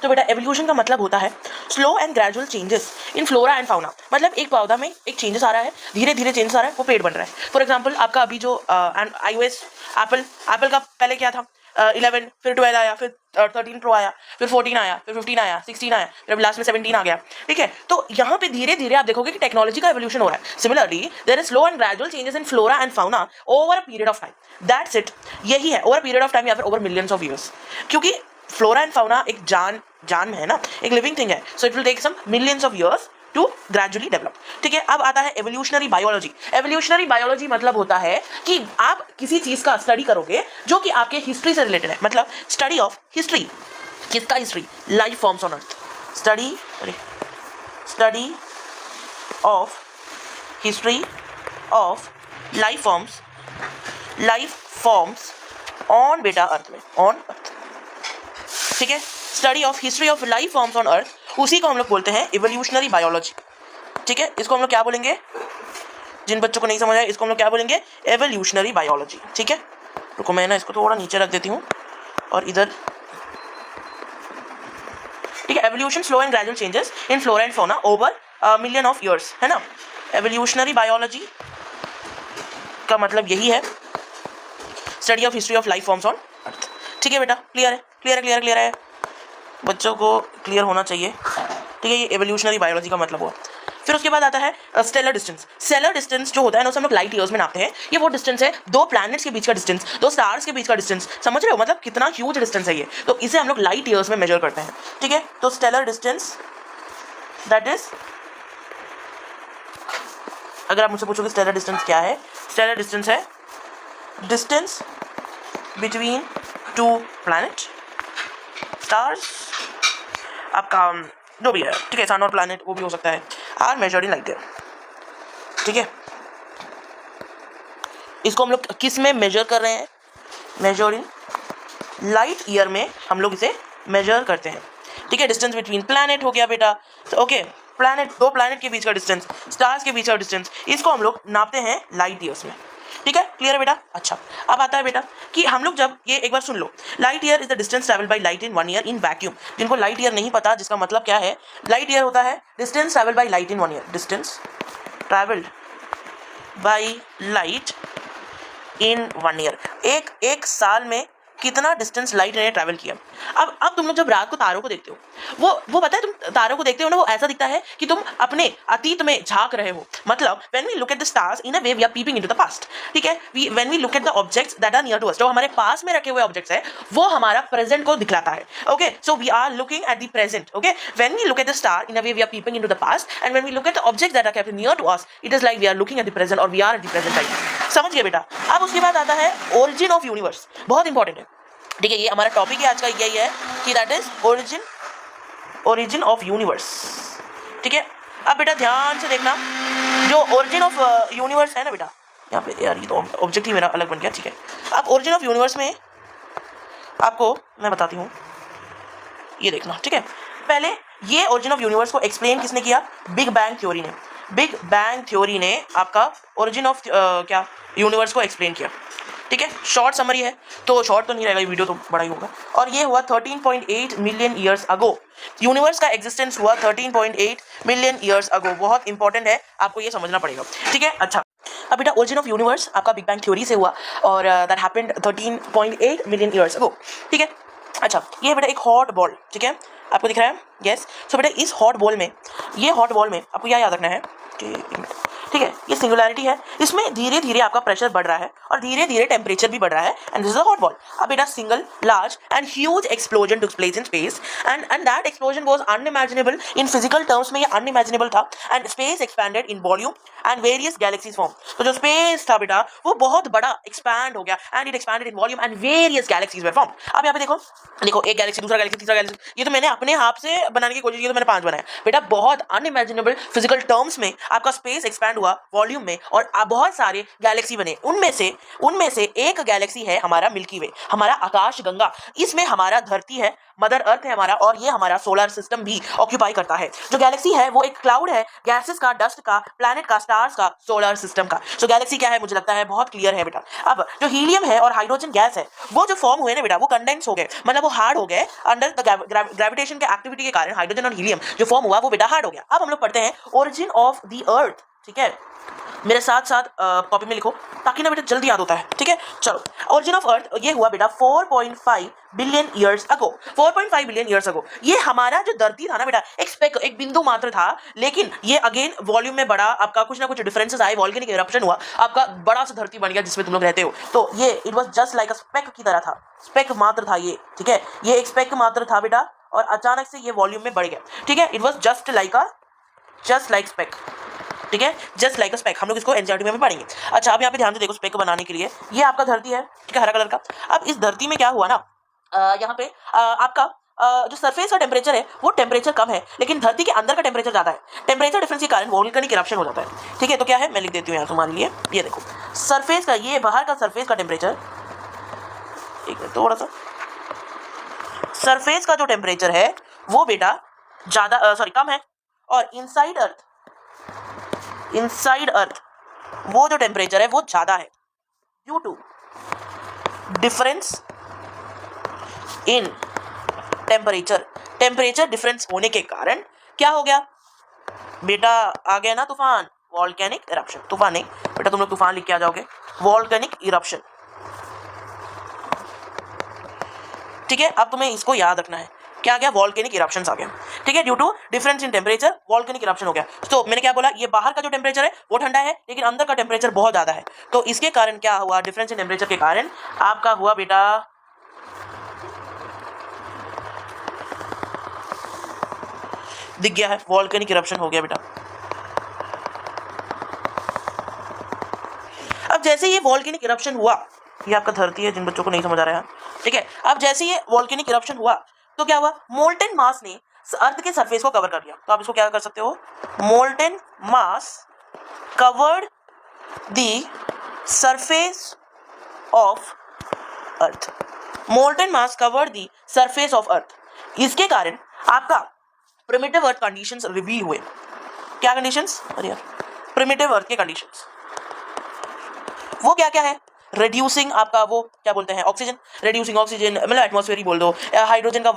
तो बेटा एवोल्यूशन का मतलब होता है slow and gradual changes in flora and fauna. मतलब एक पौधा में एक चेंजेस आ रहा है, धीरे धीरे चेंजेस आ रहा है, वो पेड़ बन रहा है। फॉर एग्जाम्पल आपका अभी जो iOS एप्पल का पहले क्या था, 11, फिर 12 आया, फिर 13 प्रो आया, फिर 14 आया, फिर 15 आया, 16 आया, फिर लास्ट में 17 आ गया। ठीक है, तो यहाँ पे धीरे धीरे आप देखोगे कि टेक्नोलॉजी का एवोल्यूशन हो रहा है। Similarly there is slow and gradual changes in flora and fauna over a period of time. That's it, यही है ओवर पीरियड ऑफ टाइम या फिर ओवर मिलियंस ऑफ ईयर्स, क्योंकि फ्लोरा एंड फाउना एक जान में है ना, एक लिविंग थिंग है। So it will take some millions of years to gradually develop. ठीक है, अब आता है एवोल्यूशनरी बायोलॉजी। एवोल्यूशनरी बायोलॉजी मतलब होता है कि आप किसी चीज का स्टडी करोगे जो कि आपके हिस्ट्री से रिलेटेड है। मतलब स्टडी ऑफ हिस्ट्री, किसका history, life forms on earth. Study of history of life forms on बेटा अर्थ में, ऑन अर्थ। ठीक है, study of history of life forms on earth, उसी को हम लोग बोलते हैं इवोल्यूशनरी बायोलॉजी। ठीक है, इसको हम लोग क्या बोलेंगे, जिन बच्चों को नहीं समझ आया इसको हम लोग क्या बोलेंगे, एवोल्यूशनरी बायोलॉजी। ठीक है, रुको मैं ना इसको थोड़ा नीचे रख देती हूँ और इधर। ठीक है, evolution slow and gradual changes in flora and fauna over million of years, है ना। एवोल्यूशनरी बायोलॉजी का मतलब यही है, study of history of life forms on earth. ठीक है बेटा, क्लियर है, बच्चों को क्लियर होना चाहिए। ठीक है, ये एवोल्यूशनरी बायोलॉजी का मतलब हुआ। फिर उसके बाद आता है स्टेलर डिस्टेंस। स्टेलर डिस्टेंस जो होता है ना, उसे हम लोग लाइट ईयर्स में नापते हैं। ये वो डिस्टेंस है दो प्लैनेट्स के बीच का डिस्टेंस, दो स्टार्स के बीच का डिस्टेंस। समझ रहे हो, मतलब कितना ह्यूज डिस्टेंस है ये, तो इसे हम लोग लाइट ईयर्स में मेजर करते हैं। ठीक है, तो स्टेलर डिस्टेंस दैट इज, अगर आप मुझसे पूछोगे स्टेलर डिस्टेंस क्या है, स्टेलर डिस्टेंस है distance between two planet, stars, आपका जो भी है। ठीक है, सन और प्लैनेट वो भी हो सकता है, are measured in light year. ठीक है, इसको हम लोग किस में मेजर कर रहे हैं, मेजर इन लाइट ईयर में हम लोग इसे मेजर करते हैं। ठीक है, डिस्टेंस बिटवीन प्लैनेट हो गया बेटा, तो ओके, प्लैनेट, दो प्लैनेट के बीच का डिस्टेंस, स्टार्स के बीच का डिस्टेंस, इसको हम लोग नापते हैं लाइट ईयर्स में। ठीक है, क्लियर है बेटा। अच्छा, अब आता है बेटा कि हम लोग जब ये एक बार सुन लो, light year is the distance travel by light in 1 year in vacuum. जिनको लाइट ईयर नहीं पता, जिसका मतलब क्या है, लाइट ईयर होता है distance travel by light in 1 year, distance travelled bye light in 1 year. एक साल में कितना डिस्टेंस लाइट ने ट्रैवल किया। अब तुम लोग जब रात को तारों को देखते हो, वो पता है, तुम तारों को देखते हो ना, वो ऐसा दिखता है कि तुम अपने अतीत में झांक रहे हो। मतलब when we look at the stars in a way we are peeping into the past. ठीक है, when we look at the objects that are near to us, जो हमारे पास में रखे हुए ऑब्जेक्ट्स है, वो हमारा प्रेजेंट को दिखलाता है। Okay, so we are looking at the present. Okay, when we look at the star in a way we are peeping into the past, and when we look at the objects that are kept near to us, it is like we are looking at the present और we are at the present time. समझ गए बेटा। अब उसके बाद आता है origin of universe, बहुत इंपॉर्टेंट है। ठीक है, ये हमारा टॉपिक है आज का, यही है कि that is origin of universe. ठीक है, अब बेटा ध्यान से देखना, जो ओरिजिन ऑफ यूनिवर्स है ना बेटा, यहाँ पे यार ये तो ऑब्जेक्ट ही मेरा अलग बन गया। ठीक है, अब ओरिजिन ऑफ यूनिवर्स में आपको मैं बताती हूँ, ये देखना। ठीक है, पहले ये ओरिजिन ऑफ यूनिवर्स को एक्सप्लेन किसने किया, बिग बैंग थ्योरी ने। बिग बैंग थ्योरी ने आपका ओरिजिन ऑफ क्या यूनिवर्स को एक्सप्लेन किया। ठीक है, शॉर्ट समरी है, तो शॉर्ट तो नहीं रहेगा, ये वीडियो तो बड़ा ही होगा। और ये हुआ 13.8 मिलियन ईयर्स अगो। यूनिवर्स का एग्जिस्टेंस हुआ 13.8 मिलियन ईयर्स अगो। बहुत इंपॉर्टेंट है, आपको ये समझना पड़ेगा। ठीक है, अच्छा, अब बेटा ओरिजिन ऑफ यूनिवर्स आपका बिग बैंग थ्योरी से हुआ और दैट हैपेंड 13.8 मिलियन ईयर्स अगो। ठीक है, अच्छा, ये बेटा एक हॉट बॉल, ठीक है, आपको दिख रहा है, यस। सो बेटा इस हॉट बॉल में, ये हॉट बॉल में आपको क्या याद रखना है कि, ठीक है, ये सिंगुलैरिटी है, इसमें धीरे धीरे आपका प्रेशर बढ़ रहा है और धीरे धीरे टेम्परेचर भी बढ़ रहा है, and this is a hot ball. अब बेटा single large and huge explosion took place in space, and that explosion was unimaginable in physical terms में, ये अनइमेजिनेबल था, and space expanded in volume and various galaxies form. तो जो space था बेटा वो बहुत बड़ा एक्सपैंड हो गया, and it expanded in volume and various galaxies were form. अब यहाँ पे देखो, एक गैलेक्सी, दूसरा गैलेक्सी, तीसरा गैलेक्सी, ये तो मैंने अपने हाथ से बनाने की कोशिश की, तो मैंने 5 बनाया बेटा। बहुत अनइमेजिनेबल फिजिकल टर्म्स में आपका स्पेस एक्सपैंड हुआ वॉल्यूम में और बहुत सारे गैलेक्सी बने। उनमें से एक गैलेक्सी है हमारा मिल्की वे, हमारा आकाश गंगा। इसमें हमारा धरती है, मदर अर्थ है हमारा, और ये हमारा सोलर सिस्टम भी ऑक्यूपाई करता है। जो गैलेक्सी है वो एक क्लाउड है, गैसेस का, डस्ट का, प्लैनेट का, स्टार्स का, सोलर सिस्टम का। सो गैलेक्सी क्या है मुझे लगता है बहुत क्लियर है बेटा। अब जो हीलियम है और हाइड्रोजन गैस है वो जो फॉर्म हुए ना बेटा, वो कंडेंस हो गए, मतलब वो हार्ड हो गए अंडर द ग्रेविटेशन के एक्टिविटी के कारण। हाइड्रोजन और हीलियम जो फॉर्म हुआ वो बेटा हार्ड हो गया। अब हम लोग पढ़ते हैं ओरिजिन ऑफ द अर्थ। ठीक है, मेरे साथ साथ कॉपी में लिखो ताकि ना बेटा जल्दी याद होता है। ठीक है, चलो ओरिजिन ऑफ अर्थ ये हुआ बेटा 4.5 billion years ago. 4.5 billion years ago ये हमारा जो धरती था ना बेटा, एक स्पेक, एक बिंदु मात्र था, लेकिन ये अगेन वॉल्यूम में बड़ा, आपका कुछ ना कुछ डिफरेंसेस आए, वॉल्केनिक इरप्शन हुआ, आपका बड़ा सा धरती बन गया जिसमें तुम लोग रहते हो। तो ये it was just like a speck की तरह था, स्पेक मात्र था ये। ठीक है, ये एक स्पेक मात्र था बेटा और अचानक से ये वॉल्यूम में बढ़ गया। ठीक है, it was just like speck. ठीक है, जस्ट लाइक अ स्पेक। हम लोग इसको एनसीईआरटी में भी पढ़ेंगे। अच्छा, अब यहाँ पे ध्यान से देखो, स्पेक बनाने के लिए ये आपका धरती है, ठीक है, हरा कलर का। अब इस धरती में क्या हुआ ना, यहाँ पे आपका जो सरफेस का टेम्परेचर है वो टेम्परेचर कम है, लेकिन धरती के अंदर का टेम्परेचर ज़्यादा है। टेम्परेचर डिफरेंस के कारण वोल्केनिक इरप्शन हो जाता है। ठीक है, तो क्या है मैं लिख देती हूँ यहाँ तुम्हारे लिए। ये देखो सरफेस का, ये बाहर का सरफेस का टेम्परेचर, एक मिनट थोड़ा सा, सरफेस का जो टेम्परेचर है वो बेटा ज़्यादा कम है, और इनसाइड अर्थ वो जो टेम्परेचर है वो ज़्यादा है, due to difference in temperature difference होने के कारण क्या हो गया बेटा, आ गया ना तूफान, वॉल्केनिक इरप्शन। तूफान नहीं बेटा, तुम लोग तूफान लिख के आ जाओगे, वॉल्केनिक इरप्शन। ठीक है, अब तुम्हें इसको याद रखना है, क्या आ गया, वॉल्केनिक इरप्शंस आ गया। ठीक है, due to difference in temperature volcanic eruption हो गया। तो मैंने क्या बोला, ये बाहर का जो टेम्परेचर है वो ठंडा है, लेकिन अंदर का टेम्परेचर बहुत ज़्यादा है। तो इसके कारण क्या हुआ, डिफरेंस इन टेम्परेचर के कारण आपका हुआ बेटा दिख गया है, वॉल्केनिक इरप्शन हो गया बेटा। अब जैसे ये वॉल्केनिक इरप्शन हुआ, ये आपका धरती है जिन बच्चों को नहीं समझ आ रहा है, ठीक है। अब जैसे ये वॉल्केनिक इरप्शन हुआ तो क्या हुआ, मोल्टेन मास ने अर्थ के सरफेस को कवर कर लिया। तो आप इसको क्या कर सकते हो, molten mass covered the surface of earth. Molten mass covered the surface of earth. इसके कारण आपका प्रिमिटिव अर्थ कंडीशंस रिवील हुए। क्या कंडीशंस, अरे यार, प्रिमिटिव अर्थ के कंडीशंस वो क्या क्या है, रिड्यूसिंग आपका वो क्या बोलते हैं, ऑक्सीजन, रिड्यूसिंग ऑक्सीजन मतलब एटमॉस्फेयर ही बोल दो, हाइड्रोजन का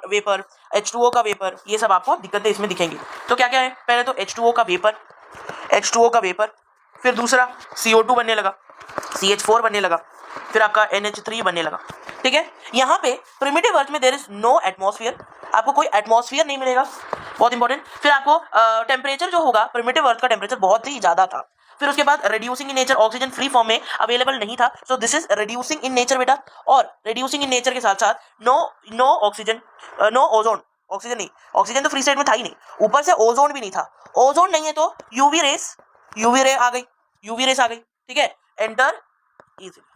वेपर, H2O का वेपर, ये सब आपको दिक्कतें इसमें दिखेंगी। तो क्या क्या है, पहले तो H2O का वेपर, फिर दूसरा CO2 बनने लगा, CH4 बनने लगा, फिर आपका NH3 बनने लगा। ठीक है, यहाँ पे प्रिमिटिव अर्थ में देयर इज नो एटमॉस्फेयर, आपको कोई एटमॉस्फेयर नहीं मिलेगा, बहुत इंपॉर्टेंट। फिर आपको टेम्परेचर जो होगा, प्रिमिटिव अर्थ का टेम्परेचर बहुत ही ज़्यादा था। फिर उसके बाद reducing in nature, oxygen free form में अवेलेबल नहीं था, so this is reducing in nature बेटा। और रिड्यूसिंग इन नेचर के साथ साथ no oxygen, no ozone, oxygen नहीं, ऑक्सीजन तो फ्री स्टेट में था ही नहीं, ऊपर से ओजोन भी नहीं था। ओजोन नहीं है तो यूवी रे आ गई, ठीक है, एंटर इजीली।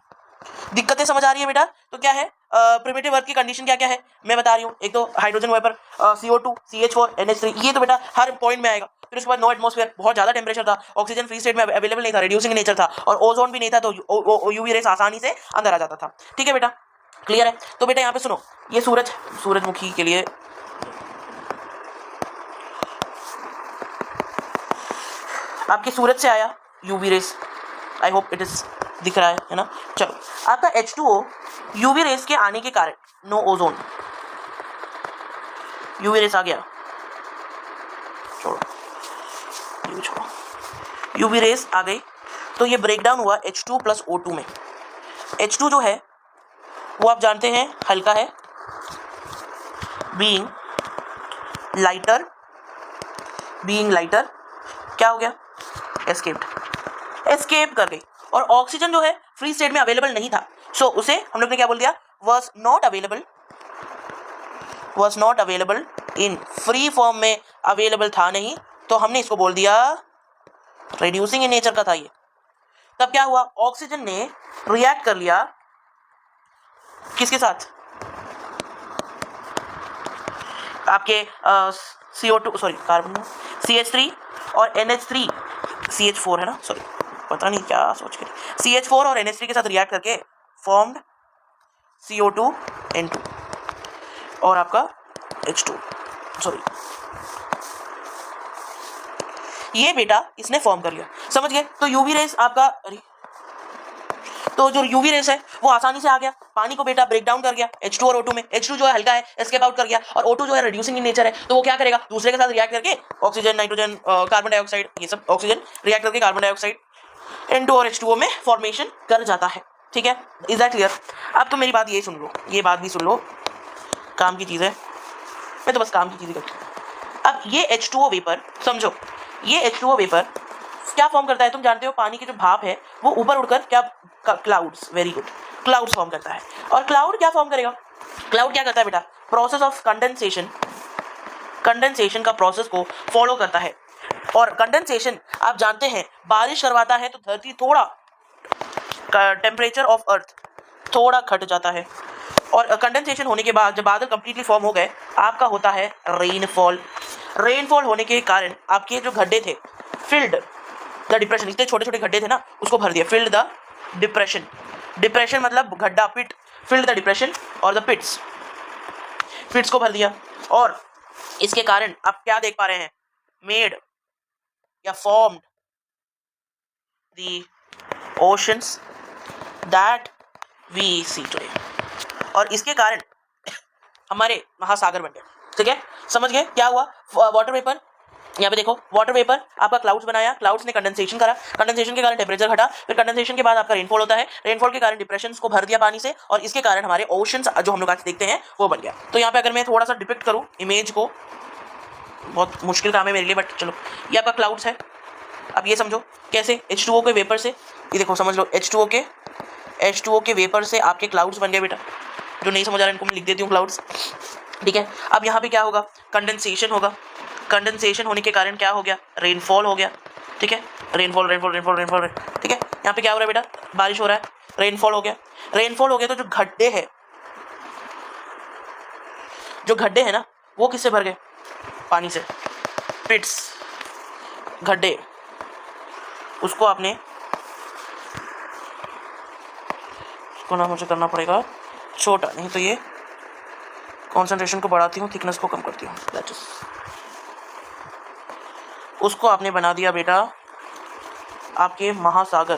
दिक्कतें समझ आ रही है बेटा। तो क्या है प्रिमिटिव अर्थ की कंडीशन क्या क्या है मैं बता रही हूँ। एक तो hydrogen vapour, CO2, CH4, NH3, ये तो बेटा हर पॉइंट में आएगा। फिर उसके बाद नो एटमॉस्फेयर, बहुत ज़्यादा टेम्परेचर था, ऑक्सीजन फ्री स्टेट में अवेलेबल नहीं था, रिड्यूसिंग नेचर था, और ओजोन भी नहीं था, तो यूवी रेस आसानी से अंदर आ जाता था। ठीक है बेटा, क्लियर है। तो बेटा यहाँ पे सुनो, ये सूरजमुखी के लिए आपके सूरज से आया UV rays, I hope it is दिख रहा है ना। चलो, आपका H2O यूवी रेस के आने के कारण नो ओजोन, यूवी रेस आ गया, छोड़ो यूवी रेस आ गई, तो ये ब्रेक डाउन हुआ H2 प्लस O2 में। H2 जो है वो आप जानते हैं हल्का है, बीइंग लाइटर क्या हो गया, एस्केप कर गई। और ऑक्सीजन जो है फ्री स्टेट में अवेलेबल नहीं था, सो उसे हम लोग ने क्या बोल दिया, was not available in free form में अवेलेबल था नहीं, तो हमने इसको बोल दिया रिड्यूसिंग इन नेचर का था ये। तब क्या हुआ, ऑक्सीजन ने रिएक्ट कर लिया किसके साथ, आपके CO2 सॉरी कार्बन CH3 और NH3 CH4 है ना, सॉरी पता नहीं क्या सोच के, CH4 और NH3 के साथ रिएक्ट करके फॉर्म्ड CO2 N2 और आपका H2, सॉरी ये बेटा इसने फॉर्म कर लिया, समझ गए। तो यूवी रेस आपका, तो जो यूवी रेस है वो आसानी से आ गया, पानी को बेटा ब्रेक डाउन कर गया H2 और O2 में। H2 जो है हल्का है, एस्केप आउट कर गया, और O2 जो है रिड्यूसिंग इन नेचर है, तो वो क्या करेगा, दूसरे के साथ रिएक्ट करके ऑक्सीजन, नाइट्रोजन, कार्बन डाइऑक्साइड, ये सब ऑक्सीजन रिएक्ट करके कार्बन डाइऑक्साइड N2 और H2O में फॉर्मेशन कर जाता है। ठीक है, इज दैट क्लियर। अब तो मेरी बात ये सुन लो, ये बात भी सुन लो, काम की चीज़ है, मैं तो बस काम की चीज़ें करती हूँ। अब ये H2O वेपर समझो, ये H2O वेपर क्या फॉर्म करता है, तुम जानते हो पानी की जो भाप है वो ऊपर उड़कर क्या, clouds, very good, clouds form करता है। और क्लाउड क्या फॉर्म करेगा, क्लाउड क्या करता है बेटा, प्रोसेस ऑफ कंडेंसेशन, कंडेंसेशन का प्रोसेस को फॉलो करता है। और कंडेंसेशन आप जानते हैं बारिश करवाता है, तो धरती थोड़ा, टेम्परेचर ऑफ अर्थ थोड़ा घट जाता है। और कंडेंसेशन होने के बाद जब बादल कंप्लीटली फॉर्म हो गए, आपका होता है रेनफॉल। रेनफॉल होने के कारण आपके जो गड्ढे थे, फिल्ड द डिप्रेशन, इतने छोटे छोटे गड्ढे थे ना, उसको भर दिया, फिल्ड द डिप्रेशन। डिप्रेशन मतलब गड्ढा, पिट, फिल्ड द डिप्रेशन और द पिट्स, पिट्स को भर दिया। और इसके कारण आप क्या देख पा रहे हैं, मेड या formed the oceans that we see today. और इसके कारण हमारे महासागर बन गए। ठीक है, समझ गए क्या हुआ। वाटर वेपर, यहाँ पे देखो, वाटर वेपर आपका क्लाउड्स बनाया, क्लाउड्स ने कंडेंसेशन करा, कंडेंसेशन के कारण टेम्परेचर घटा, फिर कंडेंसेशन के बाद आपका रेनफॉल होता है, रेनफॉल के कारण डिप्रेशंस को भर दिया पानी से, और इसके कारण हमारे ओशंस जो हम लोग आज देखते हैं वो बन गया। तो यहाँ पे अगर मैं थोड़ा सा डिपिक्ट करूँ इमेज को, बहुत मुश्किल काम है मेरे लिए, बट चलो, ये आपका क्लाउड्स है। अब ये समझो कैसे, H2O के वेपर से, ये देखो समझ लो, H2O के वेपर से आपके क्लाउड्स बन गए बेटा। जो नहीं समझ आ रहा है इनको मैं लिख देती हूँ, क्लाउड्स। ठीक है, अब यहाँ पे क्या होगा, कंडेंसेशन होगा, कंडेंसेशन होने के कारण क्या हो गया, रेनफॉल हो गया। ठीक है, रेनफॉल रेनफॉल रेनफॉल रेनफॉल, ठीक है, यहाँ पे क्या हो रहा है बेटा, बारिश हो रहा है, रेनफॉल हो गया। रेनफॉल हो गया तो जो गड्ढे हैं, जो गड्ढे हैं ना, वो किससे भर गए, पानी से, पिट्स, गड्ढे, उसको आपने, उसको ना मुझे करना पड़ेगा छोटा, नहीं तो ये कॉन्सेंट्रेशन को बढ़ाती हूँ, थिकनेस को कम करती हूँ, दैट इज, उसको आपने बना दिया बेटा आपके महासागर।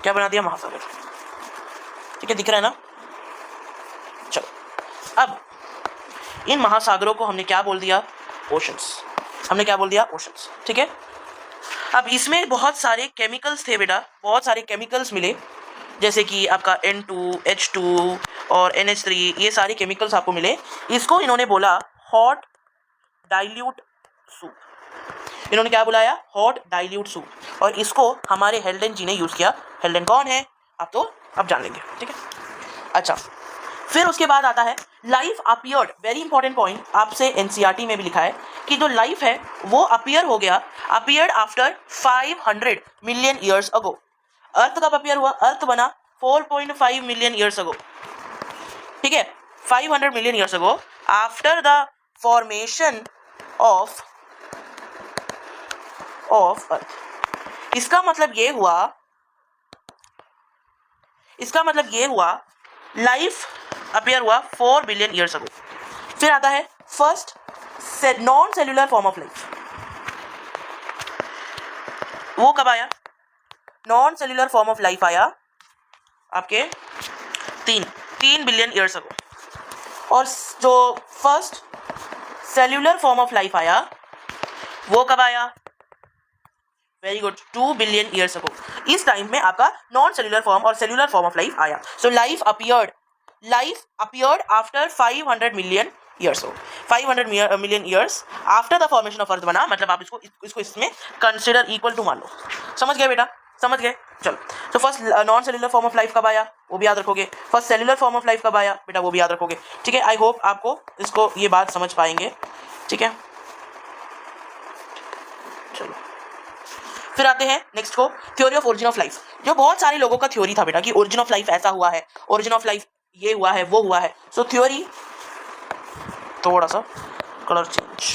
क्या बना दिया, महासागर। ठीक है, दिख रहा है ना। चलो, अब इन महासागरों को हमने क्या बोल दिया, ओशंस, हमने क्या बोल दिया, ओशंस। ठीक है, अब इसमें बहुत सारे केमिकल्स थे बेटा, बहुत सारे केमिकल्स मिले, जैसे कि आपका N2, H2 और NH3, ये सारे केमिकल्स आपको मिले। इसको इन्होंने बोला हॉट डाइल्यूट सूप। इन्होंने क्या बुलाया, हॉट डाइल्यूट सूप। और इसको हमारे हेल्डेन जी ने यूज़ किया। हेल्डेन कौन है, आप तो अब जान लेंगे। ठीक है, अच्छा, फिर उसके बाद आता है life appeared, very important point, आपसे NCERT में भी लिखा है कि जो लाइफ है वो अपीयर हो गया, appeared after 500 million years ago. Earth कब अपीयर हुआ, अर्थ बना 4.5 मिलियन ईयर्स अगो। ठीक है, 500 million years ago, after the formation of earth. इसका मतलब ये हुआ, लाइफ अपीयर हुआ 4 बिलियन ईयर्स अगो। फिर आता है first non cellular form of life. वो कब आया, non cellular form of life आया आपके 3 बिलियन ईयर्स अगो। और जो first cellular form of life आया वो कब आया, very good, 2 billion years ago. इस टाइम में आपका नॉन सेल्यूलर फॉर्म और सेल्यूलर फॉर्म ऑफ लाइफ आया। So life appeared after 500 million years. 500 million years after the formation of earth बना, मतलब आप इसको इसमें कंसिडर इक्वल टू मान लो। समझ गए बेटा, समझ गए। चलो, तो first non cellular form of life कब आया, वो भी याद रखोगे। First cellular form of life कब आया बेटा, वो भी याद रखोगे। ठीक है, आई होप आपको इसको ये बात समझ पाएंगे। ठीक है, चलो फिर आते हैं नेक्स्ट को, theory of origin of life. जो बहुत सारे लोगों का थ्योरी था बेटा कि ओरिजिन ऑफ लाइफ ऐसा हुआ है, ओरिजिन ऑफ लाइफ ये हुआ है, वो हुआ है। सो थोड़ा सा colour change,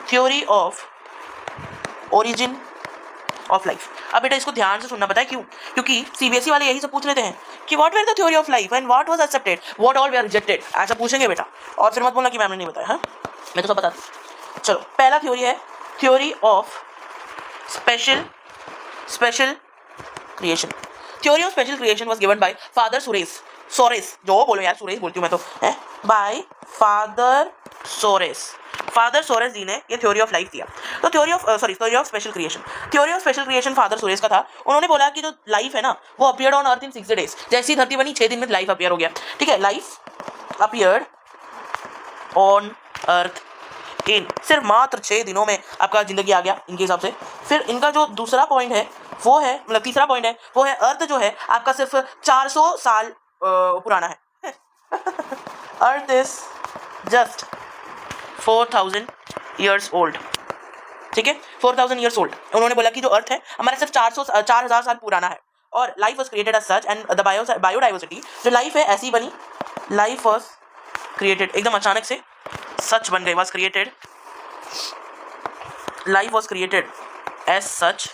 theory of origin of life. अब बेटा इसको ध्यान से सुनना, पता है क्यों? क्योंकि सीबीएसई वाले यही सब पूछ लेते हैं कि what were the theory of life and what was accepted, what all way rejected, ऐसा पूछेंगे बेटा। और फिर मत बोलना कि मैम ने नहीं बताया, हाँ मैं तो सब बता दूँ। चलो पहला थ्योरी है theory of special creation. Theory of special creation was given bye father Soros, जो बोलो यार सुरेश बोलती हूँ मैं तो, है बाय फादर सोरेस जी ने ये थ्योरी ऑफ लाइफ दिया। तो theory of special creation father Soros का था। उन्होंने बोला कि जो लाइफ है ना वो appeared on earth in 6 days। जैसी धरती बनी 6 दिन में लाइफ अपीयर हो गया, ठीक है। लाइफ अपीयर्ड ऑन अर्थ इन, सिर्फ मात्र 6 दिनों में आपका जिंदगी आ गया इनके हिसाब से। फिर इनका जो दूसरा पॉइंट है वो है, मतलब तीसरा पॉइंट है वो है अर्थ जो है आपका सिर्फ 400 साल पुराना है। Earth is just 4000 years old, ठीक है 4000 years old। उन्होंने बोला कि जो अर्थ है हमारा सिर्फ 4000 साल पुराना है। और life was created as such and the biodiversity, जो लाइफ है ऐसी बनी, लाइफ वॉज क्रिएटेड एकदम अचानक से सच बन गई, was created, life was created as such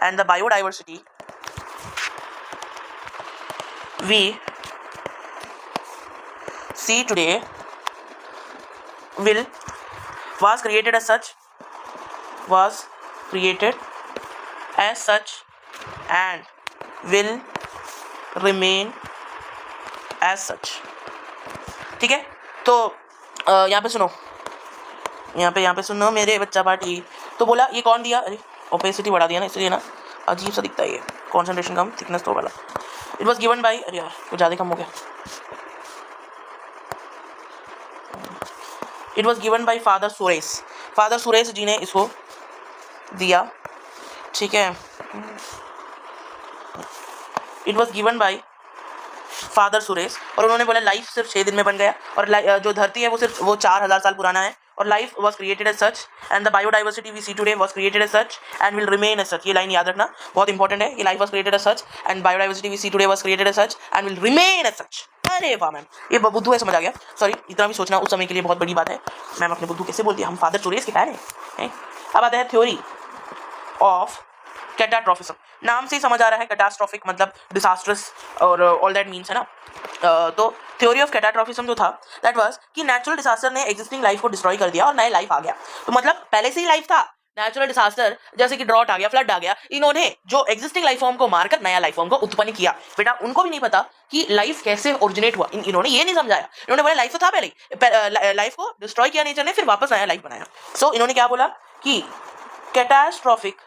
and the biodiversity we see today was created as such and will remain as such, ठीक है। तो यहाँ पे सुनो मेरे बच्चा पार्टी। तो बोला ये कौन दिया, अरे ओपेसिटी बढ़ा दिया ना इसलिए ना अजीब सा दिखता है ये, कॉन्सेंट्रेशन कम थिकनेस तो वाला। इट वॉज गिवन बाई, अरे यार कुछ ज़्यादा कम हो गया, it was given by father Suresh ji ने इसको दिया, ठीक है। It was given by father Suresh, और उन्होंने बोला लाइफ सिर्फ 6 दिन में बन गया, और जो धरती है वो 4000 साल पुराना है, और life was created as such and the biodiversity we see today was created as such and will remain as such. ये लाइन याद रखना, बहुत इंपॉर्टेंट है। ये life was created as such and biodiversity we see today was created as such and will remain as such. अरे वाह ma'am, ये बुद्धू है, समझ आ गया। सॉरी, इतना भी सोचना उस समय के लिए बहुत बड़ी बात है। मैम अपने बुद्धू कैसे बोलती है, हम फादर सुरेश के फैन हैं। अब आता है थ्योरी ऑफ कैटास्ट्रॉफिज्म। नाम से ही समझ आ रहा है कैटास्ट्रॉफिक मतलब डिजास्टर्स और ऑल दैट मीन्स है ना। तो थ्योरी ऑफ कैटास्ट्रॉफिज्म जो था दैट वाज कि नेचुरल डिजास्टर ने एग्जिस्टिंग लाइफ को डिस्ट्रॉय कर दिया और नया लाइफ आ गया। तो मतलब पहले से ही लाइफ था, नेचुरल डिजास्टर जैसे कि ड्रॉट आ गया, फ्लड आ गया, इन्होंने जो एग्जिस्टिंग लाइफ फॉर्म को मारकर नया लाइफ फॉर्म को उत्पन्न किया। बेटा उनको भी नहीं पता कि लाइफ कैसे ओरिजिनेट हुआ, इन्होंने ये नहीं समझाया। इन्होंने बोला लाइफ तो था पहले, लाइफ को डिस्ट्रॉय किया नेचर ने, फिर वापस नया लाइफ बनाया। सो इन्होंने क्या बोला कि कैटास्ट्रॉफिक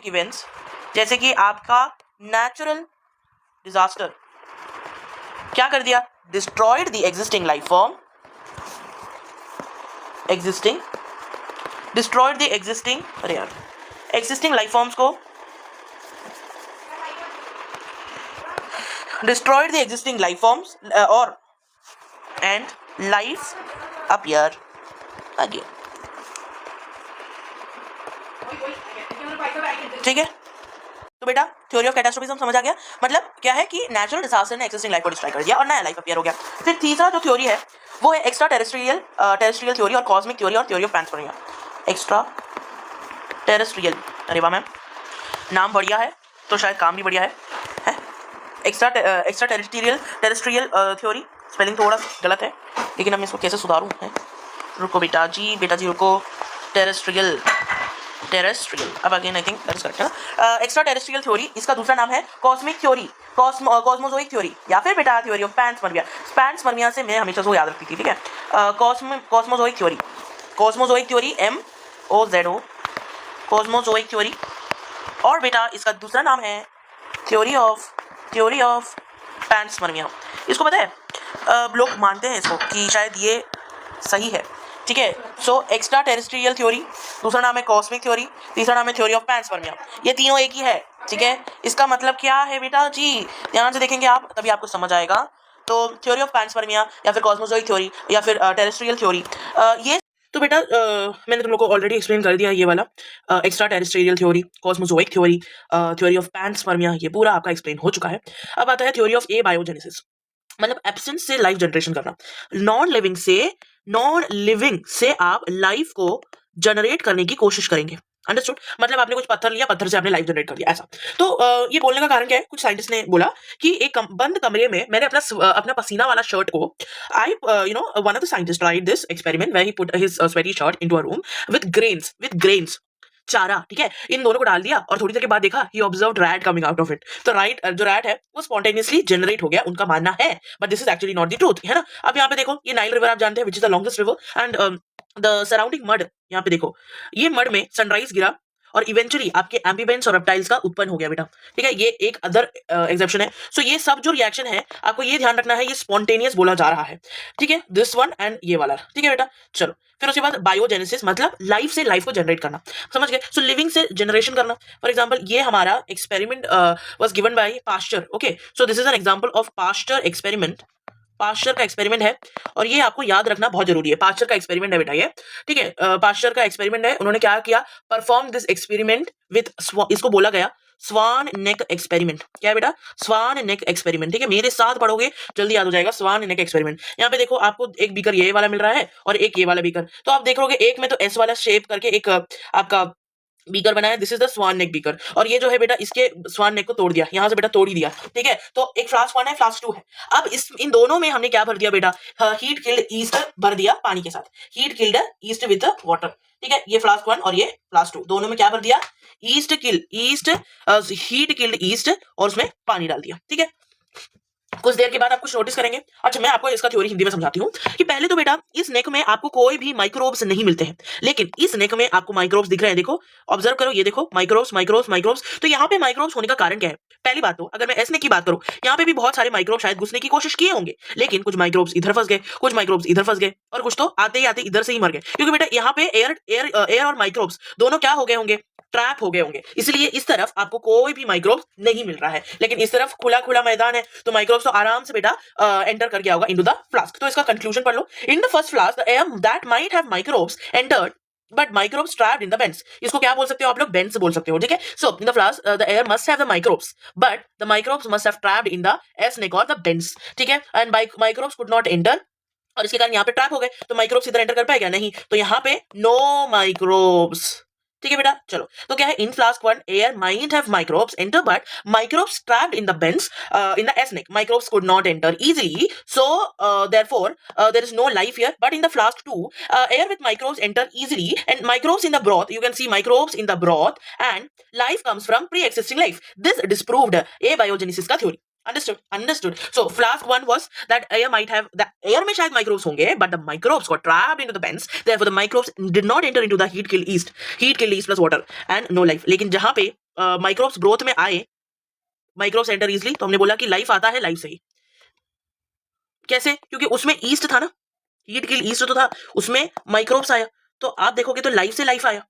इवेंट्स जैसे कि आपका नेचुरल डिजास्टर क्या कर दिया, destroyed the existing life form, existing life forms को, destroyed the existing life forms और एंड लाइफ अपीयर अगेन, ठीक है। तो बेटा थ्योरी ऑफ कैटास्ट्रोफिज्म समझ आ गया, मतलब क्या है कि नेचुरल डिजास्टर ने एक्सिस्टिंग लाइफ को डिस्ट्रॉय कर दिया और नया लाइफ अपीयर हो गया। फिर तीसरा जो थ्योरी है वो है एक्स्ट्रा टेरेस्ट्रियल थ्योरी और कॉस्मिक थ्योरी और theory of panspermia. Extra terrestrial, अरे वाह मैम नाम बढ़िया है तो शायद काम भी बढ़िया है। एक्स्ट्रा टेरेस्ट्रियल थ्योरी, स्पेलिंग थोड़ा गलत है लेकिन मैं इसको कैसे सुधारूँ, रुको बेटा जी रुको। टेरेस्ट्रियल अब again I think that is correct है ना। एक्स्ट्रा टेरेस्ट्रियल थ्योरी, इसका दूसरा नाम है कॉस्मिक थ्योरी, कॉस्मोजोइक थ्योरी या फिर बेटा थ्योरी ऑफ पैंसपर्मिया से मैं हमेशा वो याद रखती थी, ठीक है। Cosmozoic theory MOZO cosmozoic theory, और बेटा इसका दूसरा नाम है थ्योरी ऑफ पैंसपर्मिया। इसको पता है लोग मानते हैं इसको कि शायद ये सही है, ठीक है। सो एक्स्ट्रा टेरेस्ट्रियल थ्योरी, दूसरा नाम है कॉस्मिक थ्योरी, तीसरा नाम है थ्योरी ऑफ पैंसपर्मिया। ये तीनों एक ही है, ठीक है। इसका मतलब क्या है बेटा जी, ध्यान से देखेंगे आप तभी आपको समझ आएगा। तो थ्योरी ऑफ पैंसपर्मिया या फिर कॉस्मोजोइक थ्योरी या फिर टेरेस्ट्रियल थ्योरी, ये तो बेटा मैंने तुम लोग को ऑलरेडी एक्सप्लेन कर दिया ये वाला extra terrestrial theory, cosmozoic theory, theory of panspermia, ये पूरा आपका एक्सप्लेन हो चुका है। अब आता है थ्योरी ऑफ एबायोजेनेसिस, मतलब एब्सेंस से लाइफ जनरेशन करना। नॉन लिविंग से आप लाइफ को जनरेट करने की कोशिश करेंगे। अंडरस्टूड? मतलब आपने कुछ पत्थर लिया, पत्थर से आपने लाइफ जनरेट कर दिया, ऐसा। तो ये बोलने का कारण क्या है? कुछ साइंटिस्ट ने बोला कि एक बंद कमरे में मैंने अपना पसीना वाला शर्ट को I one of the scientist tried this experiment where he put his sweaty shirt into a room with grains चारा, ठीक है, इन दोनों को डाल दिया और थोड़ी देर के बाद देखा ही observed rat coming out of it. तो जो रैट है वो स्पॉन्टेनियसली जनरेट हो गया, उनका मानना है, but this is actually not the truth, है ना। अब यहाँ पे देखो, ये नाइल रिवर आप जानते हैं, which is the longest river, and the surrounding mud, यहाँ पे देखो ये मड में सनराइज गिरा और इवेंचुअली आपके एम्फीबियंस और रेप्टाइल्स का उत्पन्न हो गया बेटा, ठीक है। ये एक अदर एक्सेप्शन है। सो ये सब जो रिएक्शन है आपको ये ध्यान रखना है, ये स्पॉन्टेनियस बोला जा रहा है, ठीक है, दिस वन एंड ये वाला, ठीक है बेटा। चलो फिर उसके बाद बायोजेनेसिस, मतलब लाइफ से लाइफ को जनरेट करना, समझ गए। सो लिविंग से जनरेशन करना, फॉर एग्जांपल ये हमारा experiment was given by Pasteur, okay. So this is an example of Pasteur experiment, Pasteur का एक्सपेरिमेंट है और ये आपको याद रखना बहुत जरूरी है। पास्चर का एक्सपेरिमेंट है बेटा ये, ठीक है। पास्चर का एक्सपेरिमेंट है, उन्होंने क्या किया, परफॉर्म दिस एक्सपेरिमेंट विद, इसको बोला गया स्वान नेक एक्सपेरिमेंट। क्या है बेटा? स्वान नेक एक्सपेरिमेंट, ठीक है, मेरे साथ पढ़ोगे जल्दी याद हो जाएगा, स्वान नेक एक्सपेरिमेंट। यहाँ पे देखो आपको एक बीकर ये वाला मिल रहा है और एक ये वाला बीकर, तो आप देखोगे एक में तो एस वाला शेप करके एक आपका बीकर बनाया, this is the swan neck beaker, और ये जो है बेटा इसके स्वान नेक को तोड़ दिया, यहां से बेटा तोड़ ही दिया, ठीक है। तो एक फ्लास्क 1 है, फ्लास्क 2 है। अब इन दोनों में हमने क्या भर दिया बेटा? हीट किल्ड ईस्ट भर दिया पानी के साथ, heat killed east with water, ठीक है। ये फ्लास्क 1 और ये फ्लास्क 2, दोनों में क्या भर दिया? हीट किल्ड ईस्ट और उसमें पानी डाल दिया, ठीक है। कुछ देर के बाद आप कुछ नोटिस करेंगे। अच्छा, मैं आपको इसका थ्योरी हिंदी में समझाती हूँ कि पहले तो बेटा इस नेक में आपको कोई भी माइक्रोब्स नहीं मिलते हैं, लेकिन इस नेक में आपको माइक्रोब्स दिख रहे हैं। देखो, ऑब्जर्व करो, ये देखो माइक्रोब्स। तो यहाँ पे माइक्रोब्स होने का कारण क्या है? पहली बात तो अगर मैं एस नेक की बात करूँ, यहाँ पे भी बहुत सारे माइक्रोब शायद घुसने की कोशिश किए होंगे, लेकिन कुछ माइक्रोब्स इधर फंस गए, कुछ माइक्रोब्स इधर फंस गए, और कुछ तो आते ही आते इधर से ही मर गए, क्योंकि बेटा यहाँ पे एयर और माइक्रोब्स दोनों क्या हो गए होंगे? ट्रैप हो गए होंगे। इसलिए इस तरफ आपको कोई भी माइक्रोब नहीं मिल रहा है, लेकिन इस तरफ खुला मैदान है, तो माइक्रोब्स तो आराम से बेटा एंटर कर गया होगा इनटू द फ्लास्क। तो इसका कंक्लूजन पढ़ लो। In the first flask the air that might have microbes entered but microbes trapped in the bends. इसको क्या बोल सकते हो आप लोग? बेंड्स बोल सकते हो, ठीक है। So in the flask the air must have the microbes but the microbes must have trapped in the S neck और द बेंड्स, ठीक है, and microbes could not enter, और इसके कारण यहाँ पे ट्रैप हो गए। तो माइक्रोब्स इधर एंटर कर पाएगा नहीं, तो यहाँ पे नो माइक्रोब्स, ठीक है बेटा। चलो, तो क्या है? In flask 1 air might have microbes enter but microbes trapped in the bends in the S neck, microbes could not enter easily, so therefore there is no life here. But in the flask 2 air with microbes enter easily and microbes in the broth, you can see microbes in the broth and life comes from pre-existing life. This disproved abiogenesis का theory. Understood. So flask 1 was that air might have, the air में शायद microbes होंगे, but the microbes got trapped into the bends, therefore the microbes did not enter into the heat killed yeast plus water and no life. लेकिन जहां पे microbes growth में आए, microbes enter easily, तो हमने बोला कि लाइफ आता है लाइफ से ही। कैसे? क्योंकि उसमें ईस्ट था ना, हीट किल ईस्ट तो था, उसमें माइक्रोब्स आया, तो आप देखोगे तो लाइफ से लाइफ आया,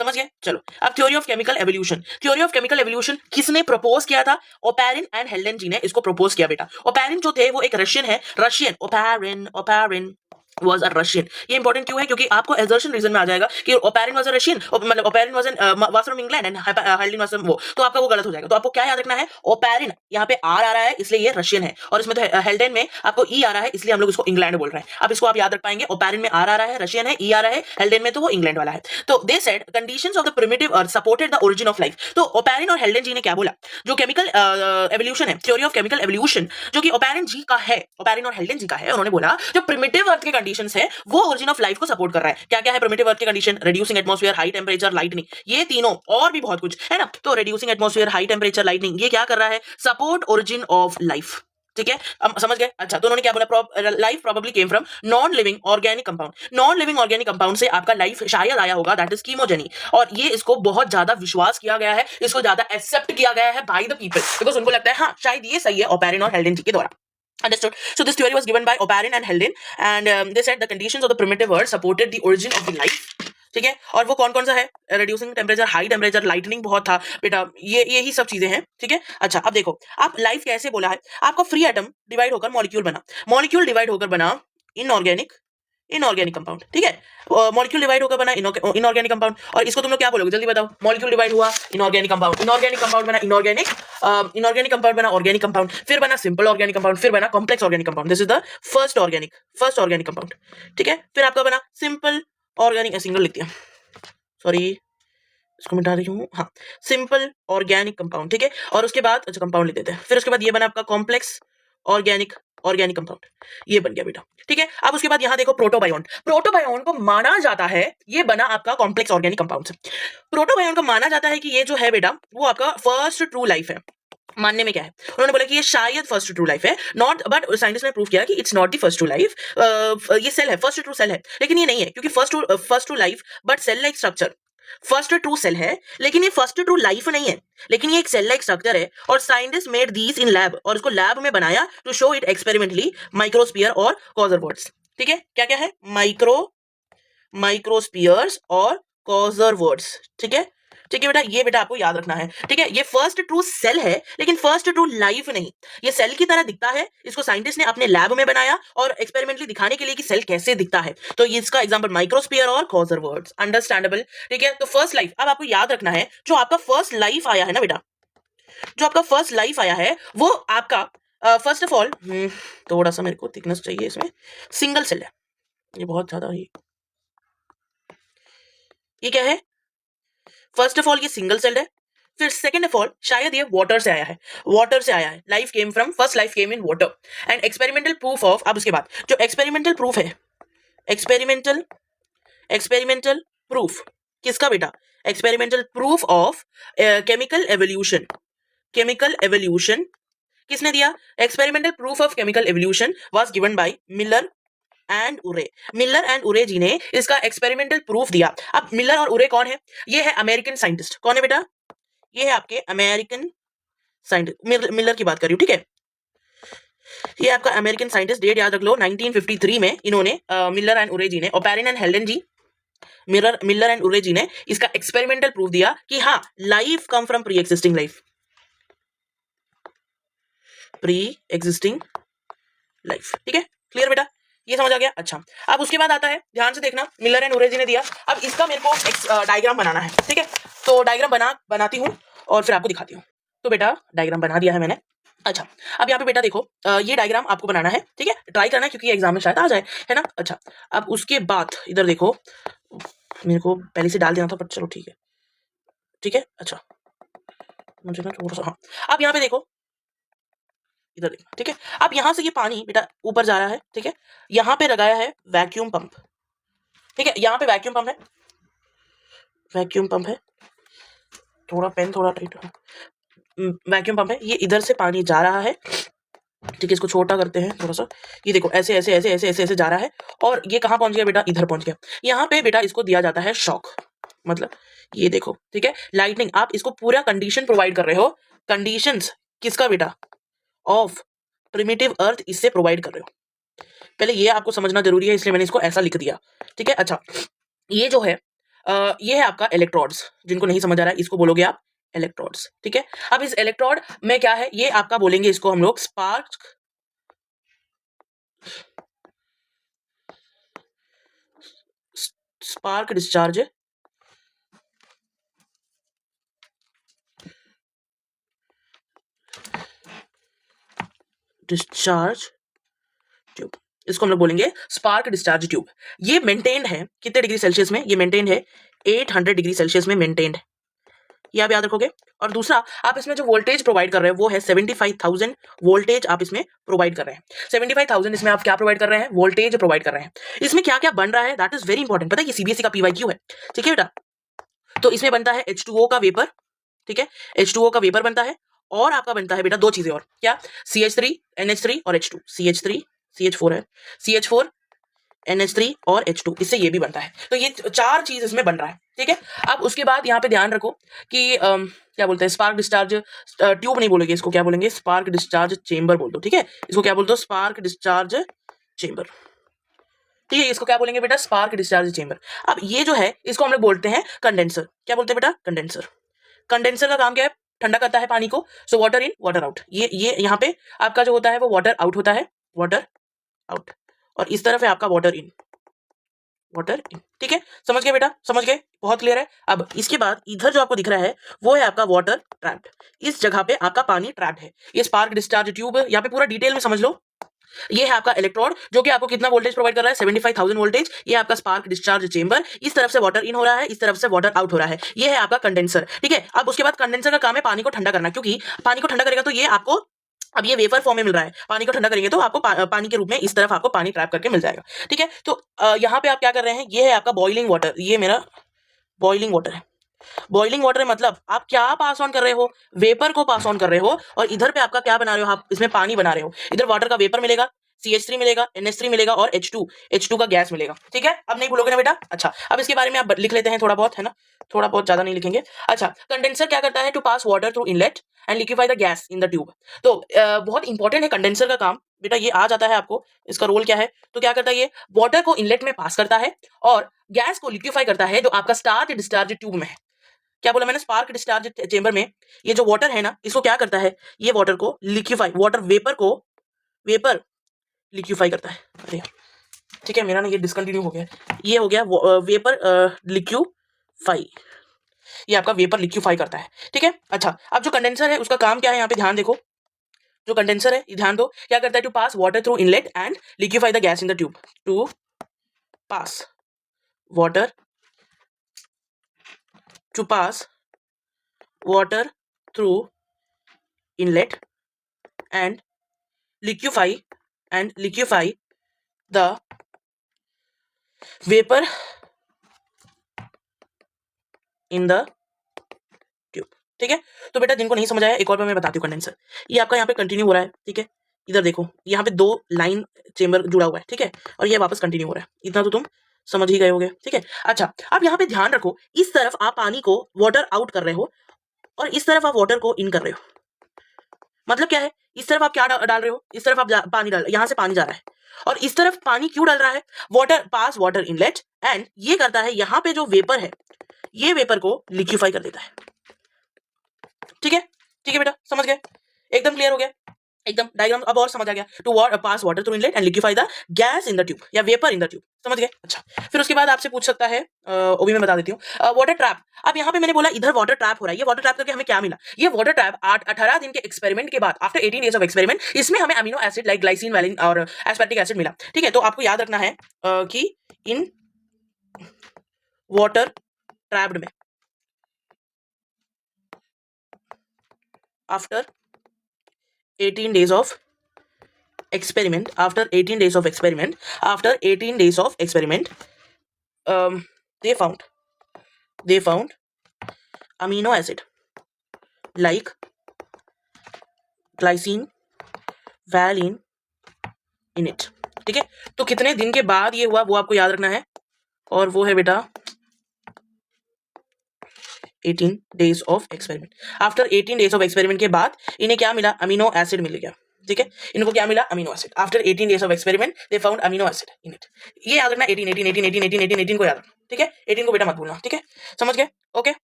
समझ गए। चलो, अब theory of chemical evolution. Theory of chemical evolution किसने प्रपोज किया था? ओपैरिन एंड हेल्डेन जी ने इसको प्रपोज किया बेटा। ओपैरिन जो थे वो एक रशियन है, ओपैरिन was a Russian। ये इंपॉर्टेंट क्यों है? क्योंकि आपको assertion रीजन में आ जाएगा कि ओपैरिन was a Russian, मतलब ओपैरिन was from England and हेल्डेन was from वो, तो आपका वो गलत हो जाएगा। तो आपको क्या याद रखना है? ओपैरिन यहाँ पे आर आ रहा है इसलिए ये रशियन है, और इसमें तो हेल्डेन में आपको ई आ रहा है इसलिए हम लोग इसको इंग्लैंड बोल रहे हैं। अब इसको आप याद रख पाएंगे, ओपैरिन में आर आ रहा है, रशियन है, ई आ रहा है, हेल्डेन में तो वो इंग्लैंड वाला है। तो they said conditions of the primitive earth supported the origin of life. तो ओपैरिन और हेल्डेन जी ने क्या बोला? जो केमिकल एवोल्यूशन है, थ्योरी ऑफ केमिकल एवोल्यूशन जो कि ओपैरिन जी का है, ओपैरिन और हेल्डेन जी का है, उन्होंने बोला जो प्रिमिटिव अर्थ के कंडीशंस है वो ओरिजिन ऑफ लाइफ को सपोर्ट कर रहा है। क्या क्या है प्रिमिटिव अर्थ के condition? Reducing atmosphere, high temperature, lightning, ये तीनों और भी बहुत कुछ है ना। तो reducing atmosphere, high temperature, lightning, ये क्या कर रहा है? सपोर्ट ओरिजिन ऑफ लाइफ, ठीक है। अब समझ गए? अच्छा, तो उन्होंने क्या बोला? Life probably came from non living organic compound. Non living organic compound से आपका लाइफ शायद आया होगा, दैट इज कीमोजेनी, और ये इसको बहुत ज्यादा विश्वास किया गया है, इसको ज्यादा एक्सेप्ट किया गया है बाय द पीपल, बिकॉज उनको लगता है हाँ शायद ये सही है ओपैरिन और हेल्डेन जी के द्वारा। Understood. So this theory was given by Oparin and Haldane, and they said the conditions of the primitive world supported the origin of the life. ठीक है, और वो कौन कौन सा है? Reducing temperature, high temperature, lightning बहुत था बेटा, ये ही सब चीजें हैं, ठीक है। अच्छा, अब देखो आप लाइफ कैसे बोला है, आपका फ्री एटम डिवाइड होकर मॉलिक्यूल बना, मॉलिक्यूल डिवाइड होकर बना इनऑर्गेनिक इनऑर्गेनिक कंपाउंड, ठीक है। मॉलिक्यूल डिवाइड होकर बना इनऑर्गेनिक कंपाउंड, और इसको तुम लोग क्या बोलोगे जल्दी बताओ। मॉलिक्यूल डिवाइड हुआ इनऑर्गेनिक कंपाउंड, इनऑर्गेनिक कंपाउंड बना इनऑर्गेनिक, इनऑर्गेनिक कंपाउंड बना ऑर्गेनिक कंपाउंड, फिर बना सिंपल ऑर्गेनिक कंपाउंड, फिर बना complex organic compound. This is the first organic compound, ठीक है। फिर आपका बना सिंपल ऑर्गेनिक, सिंगल लिख दिया, सॉरी इसको मिटा रही हूँ, हाँ, सिंपल ऑर्गेनिक कंपाउंड, ठीक है। और उसके बाद अच्छा कंपाउंड लिख देते हैं। फिर उसके बाद ये बना आपका कॉम्प्लेक्स ऑर्गेनिक कंपाउंड, ये बन गया बेटा, ठीक है। अब उसके बाद यहाँ देखो प्रोटोबायोन को माना जाता है, ये बना आपका कॉम्प्लेक्स ऑर्गेनिक कंपाउंड से। प्रोटोबायोन को माना जाता है कि ये जो है बेटा वो आपका फर्स्ट ट्रू लाइफ है। मानने में क्या है, उन्होंने बोला कि ये शायद फर्स्ट ट्रू लाइफ है, नॉट, बट साइंटिस्ट ने प्रूव किया कि it's not the first true life. ये सेल है, फर्स्ट ट्रू सेल है, लेकिन ये नहीं है, क्योंकि first true life but cell like structure. First true cell है लेकिन ये फर्स्ट ट्रू लाइफ नहीं है, लेकिन ये एक सेल लाइक स्ट्रक्चर है, और scientist made these in lab, और इसको लैब में बनाया to show it experimentally microsphere और कॉजरवर्ड्स, ठीक है। क्या क्या है, माइक्रोस्फीयर्स और कॉजरवर्ड्स, ठीक है, ठीक है बेटा, ये बेटा आपको याद रखना है, ठीक है। ये फर्स्ट ट्रू सेल है लेकिन फर्स्ट ट्रू लाइफ नहीं, ये सेल की तरह दिखता है, इसको साइंटिस्ट ने अपने लैब में बनाया और एक्सपेरिमेंटली दिखाने के लिए कि सेल कैसे दिखता है, तो इसका एग्जांपल माइक्रोस्फीयर और कॉजरवर्ड्स, अंडरस्टैंडेबल, ठीक है। तो फर्स्ट लाइफ, अब आपको याद रखना है जो आपका फर्स्ट लाइफ आया है ना बेटा, जो आपका फर्स्ट लाइफ आया है वो आपका फर्स्ट ऑफ ऑल थोड़ा सा मेरे को थिकनेस चाहिए, इसमें सिंगल सेल है, ये बहुत ज्यादा ही, ये क्या है, फर्स्ट ऑफ ऑल ये सिंगल सेल्ड है। फिर सेकंड ऑफ ऑल शायद ये वाटर से आया है, life came from, first life came in water, and experimental proof of, अब उसके बाद जो एक्सपेरिमेंटल प्रूफ है, एक्सपेरिमेंटल प्रूफ किसका बेटा, experimental proof of chemical evolution किसने दिया, experimental proof of chemical evolution was given bye Miller and Urey ji ने इसका एक्सपेरिमेंटल प्रूफ दिया। अब मिलर और उरे कौन है, ये है अमेरिकन साइंटिस्ट, कौन है बेटा, ये है आपके अमेरिकन साइंटिस्ट, मिलर की बात कर रही हूँ, ठीक है। ये आपका अमेरिकन साइंटिस्ट, डेट याद रख लो 1953 में इन्होंने मिलर एंड उरे जी ने, Oparin and Haldane ji, Miller and Urey ji ने इसका एक्सपेरिमेंटल प्रूफ दिया कि हाँ life come from pre existing life, ठीक है, क्लियर बेटा, ये समझ आ गया। अच्छा, अब उसके बाद आता है, ध्यान से देखना, मिलर एंड उरे जी ने दिया, अब इसका मेरे को डायग्राम बनाना है, ठीक है। तो डायग्राम बनाती हूँ और फिर आपको दिखाती हूँ। तो बेटा डायग्राम बना दिया है मैंने। अच्छा, अब यहाँ पे बेटा देखो, ये डायग्राम आपको बनाना है, ठीक है, ट्राई करना है क्योंकि एग्जाम में शायद आ जाए, है ना। अच्छा, अब उसके बाद इधर देखो, मेरे को पहले से डाल देना था पर चलो ठीक है। अच्छा, मुझे ना थोड़ा सा, हाँ, अब यहाँ पे देखो, इधर देखो, ठीक है। अब यहाँ से ये पानी बेटा ऊपर जा रहा है, ठीक है, यहाँ पे लगाया है वैक्यूम पंप, ठीक है, यहाँ पे वैक्यूम पंप है, थोड़ा पेन थोड़ा टाइट, वैक्यूम पंप है, ये इधर से पानी जा रहा है, ठीक है, इसको छोटा करते हैं थोड़ा सा, ये देखो ऐसे ऐसे ऐसे ऐसे ऐसे ऐसे जा रहा है, और ये कहाँ पहुंच गया बेटा, इधर पहुंच गया। यहाँ पे बेटा इसको दिया जाता है शॉक, मतलब ये देखो, ठीक है, लाइटनिंग, आप इसको पूरा कंडीशन प्रोवाइड कर रहे हो, कंडीशंस किसका बेटा, ऑफ प्रिमिटिव अर्थ, इससे प्रोवाइड कर रहे हो। पहले ये आपको समझना जरूरी है, इसलिए मैंने इसको ऐसा लिख दिया, ठीक है। अच्छा, ये जो है ये है आपका इलेक्ट्रोड्स, जिनको नहीं समझ आ रहा है इसको बोलोगे आप इलेक्ट्रोड्स, ठीक है। अब इस इलेक्ट्रोड में क्या है, ये आपका बोलेंगे इसको हम लोग स्पार्क डिस्चार्ज ट्यूब, इसको हम लोग बोलेंगे स्पार्क डिस्चार्ज ट्यूब। ये मेंटेन्ड है कितने डिग्री सेल्सियस में, ये मेंटेन्ड है 800 डिग्री सेल्सियस में मेंटेन्ड है, ये आप याद रखोगे। और दूसरा, आप इसमें जो वोल्टेज प्रोवाइड कर रहे हो वो है 75,000 वोल्टेज आप इसमें प्रोवाइड कर रहे हैं। 75,000 इसमें आप क्या प्रोवाइड कर रहे हैं, वोल्टेज प्रोवाइड कर रहे हैं। इसमें क्या क्या बन रहा है, दैट इज वेरी इंपॉर्टेंट, पता है, ये सीबीएसई का पीवाईक्यू है, ठीक है बेटा। तो इसमें बनता है H2O का वेपर, ठीक है, H2O का वेपर बनता है, और आपका बनता है बेटा दो चीजें और, क्या, CH3 NH3 और H2, CH3 CH4 है, CH4 NH3 और H2, इससे ये भी बनता है। तो ये चार चीज इसमें बन रहा है, ठीक है। अब उसके बाद यहाँ पे ध्यान रखो कि क्या बोलते हैं, स्पार्क डिस्चार्ज ट्यूब नहीं बोलेंगे, इसको क्या बोलेंगे, स्पार्क डिस्चार्ज चेंबर बोल दो, ठीक है, इसको क्या बोल दो, स्पार्क डिस्चार्ज चेंबर, ठीक है, इसको क्या बोलेंगे बेटा, स्पार्क डिस्चार्ज चेंबर। अब ये जो है इसको हम लोग बोलते हैं कंडेंसर, क्या बोलते हैं बेटा, कंडेंसर का काम क्या है, ठंडा करता है पानी को, so water in water out, ये यहाँ पे आपका जो होता है वो वाटर आउट होता है, वाटर आउट, और इस तरफ है आपका वाटर इन, वाटर इन। ठीक है, समझ गए बेटा, समझ गए, बहुत क्लियर है। अब इसके बाद इधर जो आपको दिख रहा है वो है आपका वाटर ट्रैप्ड। इस जगह पे आपका पानी ट्रैप्ड है। ये स्पार्क डिस्चार्ज ट्यूब, यहाँ पे पूरा डिटेल में समझ लो। ये है आपका इलेक्ट्रोड जो कि आपको कितना वोल्टेज प्रोवाइड कर रहा है, 75,000 वोल्टेज। ये आपका स्पार्क डिस्चार्ज चेंबर, इस तरफ से वाटर इन हो रहा है, इस तरफ से वाटर आउट हो रहा है। ये है आपका कंडेंसर। ठीक है, अब उसके बाद कंडेंसर का काम है पानी को ठंडा करना, क्योंकि पानी को ठंडा करेगा तो ये आपको, अब ये वेपर फॉर्म में मिल रहा है, पानी को ठंडा करेंगे तो आपको पानी के रूप में इस तरफ आपको पानी ट्रैप करके मिल जाएगा। ठीक है, तो यहाँ पे आप क्या कर रहे हैं, ये है आपका बॉइलिंग वाटर, ये मेरा बॉइलिंग वाटर है। बॉइलिंग वाटर मतलब आप क्या पास ऑन कर रहे हो, वेपर को पास ऑन कर रहे हो, और इधर पे आपका क्या बना रहे हो, आप इसमें पानी बना रहे हो। इधर वाटर का वेपर मिलेगा, CH3 मिलेगा, NH3 मिलेगा और H2 का गैस मिलेगा। ठीक है, अब नहीं भूलोगे ना बेटा। अच्छा, अब इसके बारे में आप लिख लेते हैं थोड़ा बहुत, है ना, थोड़ा बहुत, ज्यादा नहीं लिखेंगे। अच्छा, कंडेंसर क्या करता है, to pass water through inlet and liquefy the gas in the tube. तो बहुत इंपॉर्टेंट है कंडेंसर का काम बेटा, ये आ जाता है आपको, इसका रोल क्या है। तो क्या करता है, ये वाटर को इनलेट में पास करता है और गैस को लिक्विफाई करता है, जो आपका स्टार्च डिस्चार्ज ट्यूब में है। क्या बोला मैंने, स्पार्क डिस्चार्ज चेंबर में ये जो वाटर है ना, इसको क्या करता है, ये वाटर को लिक्विफाई, वाटर वेपर लिक्विफाई करता है। अरे यार, ठीक है, मेरा ना ये डिसकंटिन्यू हो गया, ये हो गया वेपर लिक्विफाई, ये आपका वेपर लिक्विफाई करता है। ठीक है, अच्छा, अब जो कंडेंसर है उसका काम क्या है, यहाँ पे ध्यान देखो। जो कंडेंसर है, ध्यान दो, क्या करता है, to pass water through inlet and liquefy the gas in the tube. To pass water through inlet and liquefy the vapor in the tube। ठीक है, तो बेटा जिनको नहीं समझ आया एक और बार मैं बताती हूँ। कंडेंसर ये आपका यहाँ पे कंटिन्यू हो रहा है। ठीक है, इधर देखो, यहाँ पे 2 लाइन चेंबर जुड़ा हुआ है। ठीक है, और ये वापस कंटिन्यू हो रहा है, इतना तो तुम समझ ही गए होगे। ठीक है, अच्छा, अब यहाँ पे ध्यान रखो, इस तरफ आप पानी को वाटर आउट कर रहे हो और इस तरफ आप वाटर को इन कर रहे हो। मतलब क्या है, इस तरफ आप क्या डाल रहे हो, इस तरफ आप पानी डाल, यहाँ से पानी जा रहा है, और इस तरफ पानी क्यों डाल रहा है, वाटर इनलेट एंड ये करता है, यहाँ पे जो वेपर है ये वेपर को लिक्विफाई कर देता है। ठीक है, ठीक है बेटा, समझ गए, एकदम क्लियर हो गया, एकदम डायग्राम अब और समझ आ गया। To pass water through inlet and liquefy the gas in the tube या वेपर इन द ट्यूब, समझ गए। अच्छा, फिर उसके बाद आपसे पूछ सकता है, वो भी मैं बता देती हूँ, वाटर ट्रैप। अब यहाँ पे मैंने बोला इधर वाटर ट्रैप हो रहा है, ये वाटर ट्रैप करके हमें क्या मिला, ये वाटर ट्रैप 18 दिन के एक्सपेरिमेंट के बाद, आफ्टर 18 डेज ऑफ एक्सपेरिमेंट, इसमें हमें amino acid like glycine, valine और एस्पार्टिक एसिड मिला। ठीक है, तो आपको याद रखना है कि इन वाटर ट्रैप्ड में after 18 days of experiment, they found amino acid like glycine, valine in it। ठीक है, तो कितने दिन के बाद ये हुआ वो आपको याद रखना है, और वो है बेटा 18 days of experiment. After 18 days of experiment के बाद इन्हें क्या मिला, अमीनो एसिड मिल गया। ठीक है, इनको क्या मिला, amino acid. After 18 days of experiment they found amino acid in it. ये याद रखना, 18 को याद रखना। ठीक है, 18 को बेटा मत भूलना। ठीक है, समझ गए, ओके।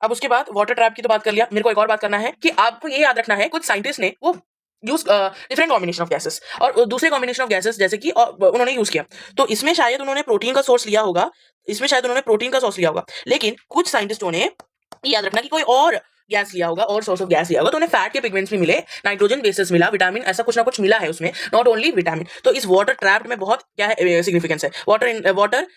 अब उसके बाद वाटर ट्रैप की तो बात कर लिया, मेरे को एक और बात करना है कि आपको ये याद रखना है, कुछ साइंटिस्ट ने वो use different combination of gases और दूसरे कॉम्बिनेशन ऑफ गैसेस जैसे कि उन्होंने यूज किया, तो इसमें शायद उन्होंने प्रोटीन का सोर्स लिया होगा, लेकिन कुछ साइंटिस्टों ने याद रखना कि कोई और गैस लिया होगा, और सोर्स ऑफ गैस लिया होगा, तो उन्हें फैट के पिगमेंट्स भी मिले, नाइट्रोजन बेसिस मिला, विटामिन, ऐसा कुछ ना कुछ मिला है उसमें, नॉट ओनली विटामिन। तो इस वाटर ट्रैप्ड में बहुत क्या है सिग्निफिकेंस है। वाटर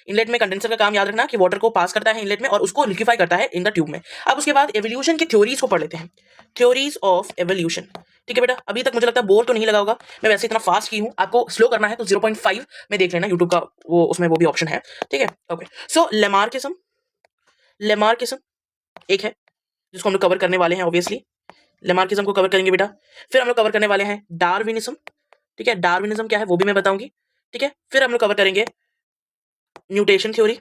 इनलेट में कंडेंसर का काम याद रखना कि वाटर को पास करता है इनलेट में और उसको लिक्विफाई करता है इन द ट्यूब में। अब उसके बाद एवोल्यूशन की थ्योरीज को पढ़ लेते हैं, थ्योरीज ऑफ एवोल्यूशन। ठीक है बेटा, अभी तक मुझे लगता है बोर तो नहीं लगा होगा, मैं वैसे इतना फास्ट की हूँ, आपको स्लो करना है तो 0.5 में देख लेना, यूट्यूब का वो उसमें वो भी ऑप्शन है। ठीक है, ओके। सो लेमार्किज्म एक है जिसको हम लोग कवर करने वाले हैं, ऑब्वियसली लेमार्किज्म को कवर करेंगे बेटा। फिर हम लोग कवर करने वाले हैं डार्विनिज्म। ठीक है, डार्विनिज्म क्या है वो भी मैं बताऊंगी। ठीक है, फिर हम लोग कवर करेंगे म्यूटेशन थ्योरी,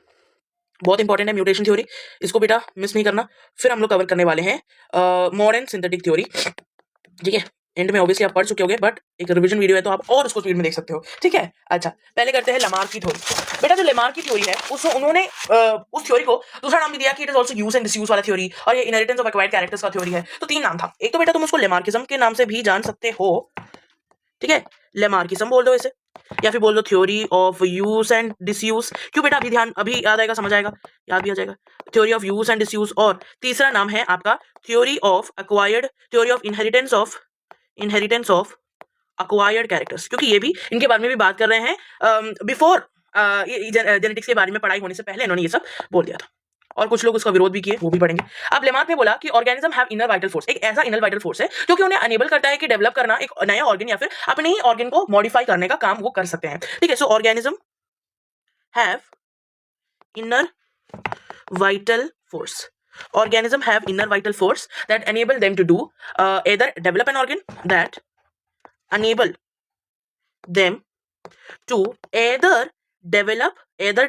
बहुत इंपॉर्टेंट है म्यूटेशन थ्योरी, इसको बेटा मिस नहीं करना। फिर हम लोग कवर करने वाले हैं मॉडर्न सिंथेटिक थ्योरी। ठीक है, एंड में ऑब्वियसली आप पढ़ चुके होंगे, बट एक रिवीजन वीडियो है तो आप और उसको स्पीड में देख सकते हो। ठीक है, अच्छा, पहले करते हैं लेमार्क की थ्योरी। बेटा जो लेमार्क की थ्योरी है उसको उन्होंने उस थ्योरी को दूसरा नाम भी दिया कि it is also use and disuse वाला थ्योरी, और ये इनहेरिटेंस ऑफ एक्वायर्ड कैरेक्टर्स का थ्योरी है। तो 3 नाम था, एक तो बेटा तुम उसको लेमार्किज्म के नाम से भी जान सकते हो। ठीक है, लेमार्किज्म बोल दो इसे, या फिर बोल दो theory of use and disuse. क्यों बेटा, अभी याद आएगा, समझ आएगा, याद भी आ जाएगा। Theory of use and disuse. और तीसरा नाम है आपका theory of inheritance of acquired characters, क्योंकि ये भी इनके बारे में भी बात कर रहे हैं। बिफोर जेनेटिक्स के बारे में पढ़ाई होने से पहले इन्होंने ये सब बोल दिया था, और कुछ लोग उसका विरोध भी किए, वो भी पढ़ेंगे। अब लेमार्क ने बोला कि organism have inner vital force, एक ऐसा इनर वाइटल फोर्स है जो कि उन्हें अनेबल करता है कि डेवलप करना एक नया ऑर्गन या फिर अपने ही ऑर्गन को मॉडिफाई करने का काम वो कर सकते हैं। ठीक है, so organism have inner vital force, organism have inner vital force that enable them to do either develop an organ, that enable them to either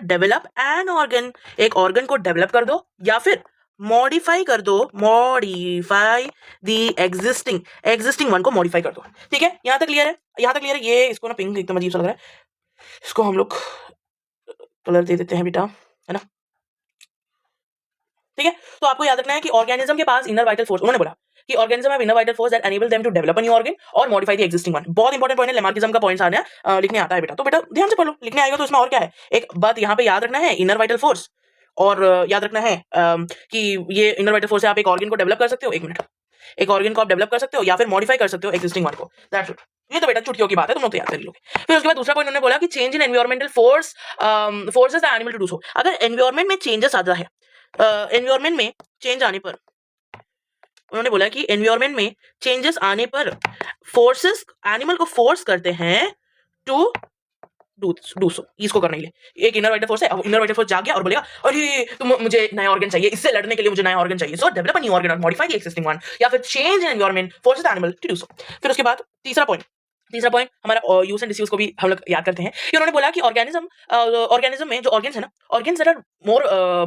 develop an organ, एक organ को develop कर दो, या फिर modify कर दो, modify the existing one को modify कर दो। ठीक है, यहाँ तक क्लियर है? यहाँ तक क्लियर है? ये इसको ना पिंक एकदम अजीब सा लग रहा है, इसको हम लोग कलर दे देते हैं बेटा, है ना? ठीक है, तो आपको याद रखना है कि ऑर्गेनिज्म के पास इनर वाइटल फोर्स, उन्होंने बोला कि organism have inner vital force that enable them to develop a new organ और मॉडिफाई द एक्जिस्टिंग वन। बहुत इंपॉर्टेंट पॉइंट है, लेमार्किज्म का पॉइंट्स आने लिखने आता है बेटा, तो बेटा ध्यान से पढ़ लो, लिखने आएगा तो इसमें और क्या है, एक बात यहाँ पे याद रखना है, इनर वाइटल फोर्स, और याद रखना है कि ये इनर वाइटल फोर्स से आप एक ऑर्गन को डेवलप कर सकते हो, एक मिनट, एक ऑर्गन को आप डेवलप कर सकते हो या फिर मॉडिफाई कर सकते हो एक्जिस्टिंग वन को, दैट्स इट। ये तो बेटा चुटकियों की बात है, तुम लोग तो याद कर लोगे। फिर उसके बाद दूसरा पॉइंट उन्होंने बोला कि change in environmental forces the animal to do so. अगर एनवायरमेंट में चेंजेस आता है, एनवायरमेंट में चेंज आने पर, उन्होंने बोला कि एनवायरमेंट में चेंजेस आने पर फोर्सेस एनिमल को फोर्स करते हैं टू डू सो, इसको करने के लिए। एक इनर वाइटल फोर्स है, अब इनर वाइटल फोर्स जाग गया और बोलेगा अरे तुम मुझे नया ऑर्गन चाहिए, इससे लड़ने के लिए मुझे नया ऑर्गन चाहिए, so develop a new organ और मॉडिफाई द एक्जिस्टिंग वन, या फिर change in environment forces animal to do so. फिर उसके बाद तीसरा पॉइंट हमारा यूज एंड डिसयूज को भी हम लोग याद करते हैं कि उन्होंने बोला कि ऑर्गेनिज्म में जो ऑर्गन्स है ना, organs that are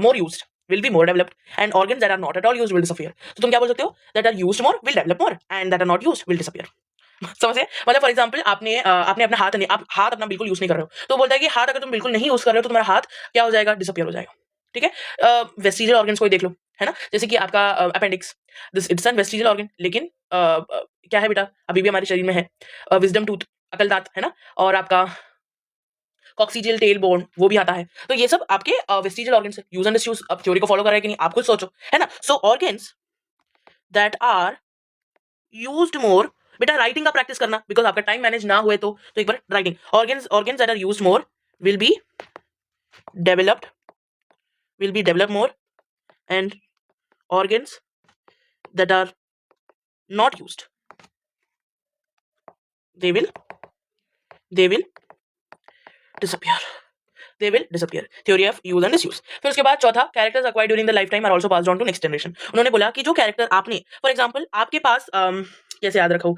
more used will be more developed and organs that are not at all used will disappear। तो तुम क्या बोल सकते हो, that are used more will develop more and that are not used will disappear। समझे? मतलब for example आपने अपना हाथ अपना बिल्कुल यूज नहीं कर रहे हो, तो बोलता है कि हाथ अगर तुम बिल्कुल नहीं यूज कर रहे हो तो तुम्हारा हाथ क्या हो जाएगा, डिसअपियर हो जाएगा। ठीक है, वेस्टिजियल ऑर्गन्स को ही देख लो, है ना, जैसे कि आपका appendix, this it's an vestigial organ, लेकिन क्या है बेटा, अभी भी हमारे शरीर में है। विजडम टूथ, अकल दांत, है ना, और आपका कॉक्सिजियल टेल बोन वो भी आता है। तो ये सब आपके वेस्टिजियल ऑर्गन्स है। यूज एंड डिसयूज, अब थ्योरी को फॉलो कर रहा है कि नहीं आप खुद सोचो, है ना। So organs that are used more, बेटा राइटिंग का प्रैक्टिस करना, बिकॉज आपका टाइम मैनेज ना हुए तो एक बार writing, organs that are used more will be developed more, and organs that are not used they will disappear। theory of use and disuse। फिर उसके बाद चौथा, characters acquired during the lifetime are also passed on to next generation। उन्होंने बोला कि जो character आपने, for example आपके पास कैसे याद रखा हूँ,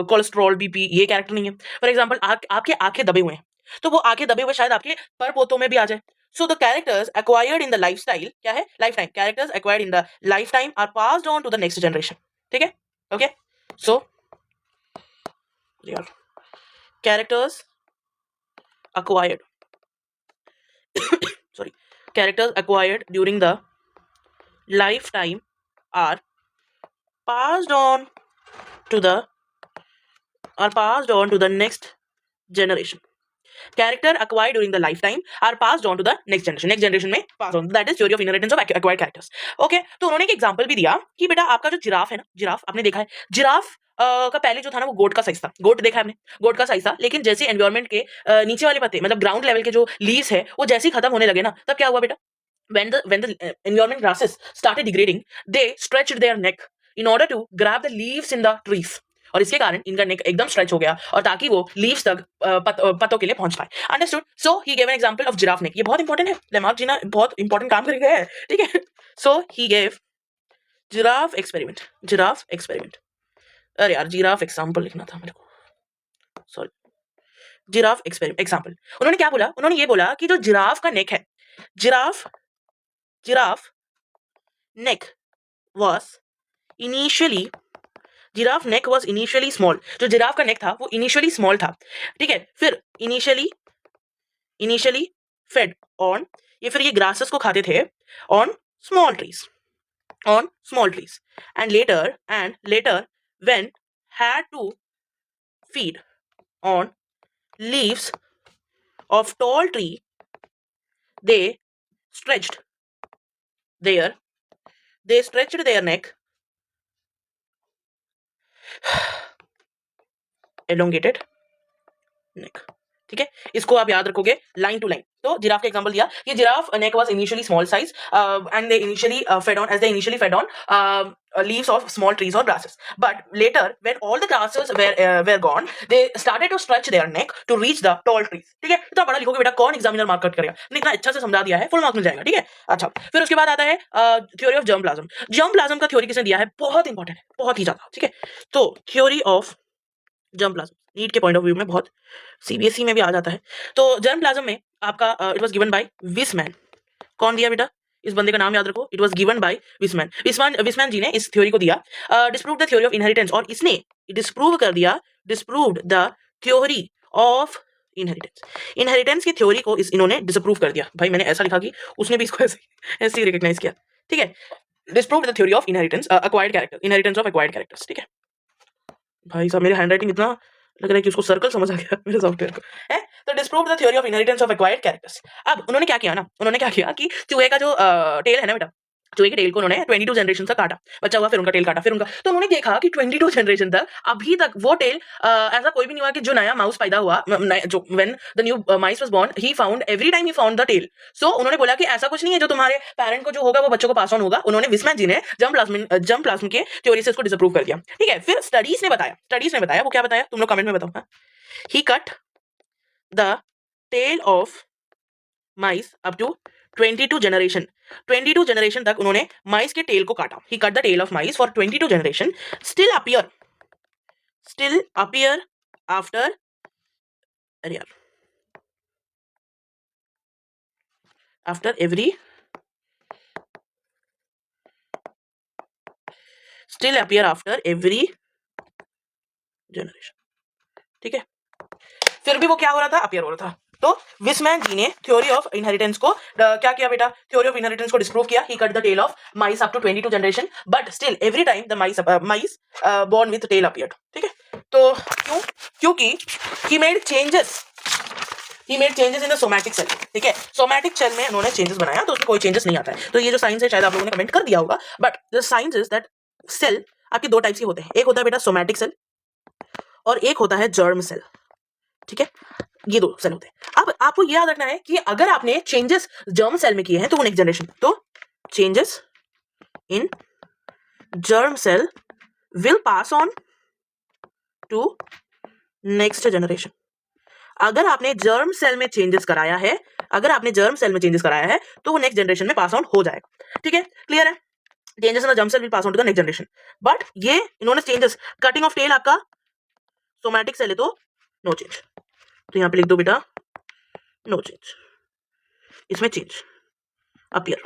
कोलेस्ट्रॉल, बीपी, ये कैरेक्टर नहीं है। फॉर एग्जांपल आपके आंखें दबे हुए हैं, तो वो आंखें दबे हुए शायद आपके पर पोतों में भी आ जाए। So the characters acquired in the lifestyle, क्या है, lifetime, characters acquired in the lifetime are passed on to the next generation. ठीक है, okay, so characters acquired during the lifetime are passed on to the next generation। character acquired during the lifetime are passed on to the next generation में pass on, that is theory of inheritance of acquired characters। okay, तो उन्होंने एक example भी दिया कि बेटा आपका जो जिराफ है ना, जिराफ आपने देखा है, जिराफ का पहले जो था ना वो गोट का साइज था, गोट देखा है आपने, गोट का साइज था, लेकिन जैसे एनवायरमेंट के नीचे वाले पत्ते, मतलब ग्राउंड लेवल के जो लीव्स है वो जैसे ही खत्म होने लगे ना, तब क्या हुआ बेटा, when the environment grasses started degrading, they stretched their neck in order to grab the leaves in the trees। और इसके कारण इनका नेक एकदम स्ट्रेच हो गया, और ताकि वो लीव्स तक पत्तों के लिए पहुंच पाए। Understood? So he gave an example of giraffe neck. ये बहुत इंपॉर्टेंट है, लेमार्क जी ना बहुत इंपॉर्टेंट काम करके गए हैं। ठीक है, सो ही गेव जिराफ एक्सपेरिमेंट। अरे यार, जिराफ एग्जांपल लिखना था मेरे को, सॉरी, जिराफ एग्जांपल। उन्होंने क्या बोला, उन्होंने ये बोला कि जो जिराफ का नेक है, giraffe neck was initially small। जो जिराफ का नेक था वो इनिशियली स्मॉल था। ठीक है, फिर इनिशियली फेड ऑन, ये फिर ये ग्रासेस को खाते थे on small trees and later when had to feed on leaves of tall tree, they stretched their neck, elongated neck. ठीक है, इसको आप याद रखोगे लाइन टू लाइन. तो जिराफ का एग्जांपल दिया. ये giraffe neck was initially small size and they initially fed on leaves of small trees or grasses, but later when all the grasses were gone, they started to stretch their neck to reach the tall trees. ठीक है, इतना बड़ा लिखोगे बेटा, कौन examiner mark cut करेगा? मैंने इतना अच्छा से समझा दिया है, फुल मार्क्स मिल जाएगा. ठीक है, अच्छा. फिर उसके बाद आता है theory of germ plasm. Germ plasm का थ्योरी किसने दिया है? बहुत इंपॉर्टेंट है, बहुत ही ज्यादा. ठीक है, तो theory of germ plasm NEET के पॉइंट ऑफ व्यू में बहुत, सीबीएसई में भी आ जाता है. तो जर्म प्लाज्म में आपका it was given by Weismann. कौन दिया बेटा? इस बंदे का नाम याद रखो. It was given by Weismann. Weismann ji ने इस थ्योरी को दिया. Disprove the theory of inheritance, और इसने डिस्प्रूव कर दिया, disproved the theory of inheritance की थ्योरी को इन्होंने डिसअप्रूव कर दिया. भाई मैंने ऐसा लिखा कि उसने भी इसको ऐसे ही रिकॉग्नाइज किया. ठीक है, disproved the theory of inheritance acquired character, inheritance of acquired characters. ठीक है भाई साहब, मेरी हैंडराइटिंग इतना लग रहा है कि उसको सर्कल समझ आ गया मेरे सॉफ्टवेयर को है. तो disprove the theory of inheritance of acquired characters. अब उन्होंने क्या किया ना, उन्होंने क्या किया कि चूहे का जो टेल है ना बेटा, चूहे के टेल को उन्होंने 22 जनरेशन तक काटा, बच्चा हुआ, फिर उनका टेल काटा, फिर उनका, तो उन्होंने देखा कि 22 जनरेशन तक अभी तक वो टेल ऐसा कोई भी नहीं हुआ कि जो नया माउस पैदा हुआ, जो when the new mice was born, he found every time he found the tail. So उन्होंने बोला कि ऐसा कुछ नहीं है जो तुम्हारे पेरेंट को जो होगा वो बच्चों को पास ऑन होगा. उन्होंने विसमैन जी ने जर्म प्लाज्म के थ्योरी से इसको डिसअप्रूव कर दिया. ठीक है, फिर स्टडीज ने बताया, वो क्या बताया तुम लोग कमेंट में बताओ. He cut the tail of mice up to 22 generation. 22 generation तक उन्होंने माइस के टेल को काटा. He cut the tail of mice for 22 generation. Still appear after, अरे यार, after every, still appear after every generation. ठीक है, फिर भी वो क्या हो रहा था? अपीयर हो रहा था. तो विसमैन जी ने थ्योरी ऑफ इनहेरिटेंस को क्या किया बेटा? थ्योरी ऑफ इनहेरिटेंस को डिस्प्रूव किया. He cut the tail of mice up to 22 generation, but still every time the mice born with tail appeared. ठीक है, तो क्योंकि he made changes in the somatic cell. ठीक है, सोमैटिक सेल में उन्होंने चेंजेस बनाया, तो उसमें कोई चेंजेस नहीं आता है. तो ये जो साइंस है शायद आप लोगों ने कमेंट कर दिया होगा, but the science is that cell आपके दो टाइप्स के होते हैं. एक होता है बेटा सोमैटिक सेल और एक होता है जर्म सेल. ठीक है, ये दो सेल होते हैं. अब आपको ये याद रखना है कि अगर आपने चेंजेस जर्म सेल में किए हैं तो वो नेक्स्ट जनरेशन, तो changes in germ cell will pass on to next generation. अगर आपने जर्म सेल में चेंजेस कराया है, तो वो नेक्स्ट जनरेशन में पास ऑन हो जाएगा. ठीक है, क्लियर है? Changes in the germ cell will pass on to the next generation. But ये इन्होंने चेंजेस, कटिंग ऑफ टेल आपका सोमैटिक सेल है तो नो चेंज. तो यहां पे लिख दो बेटा नो चेंज, इसमें चेंज अपीयर.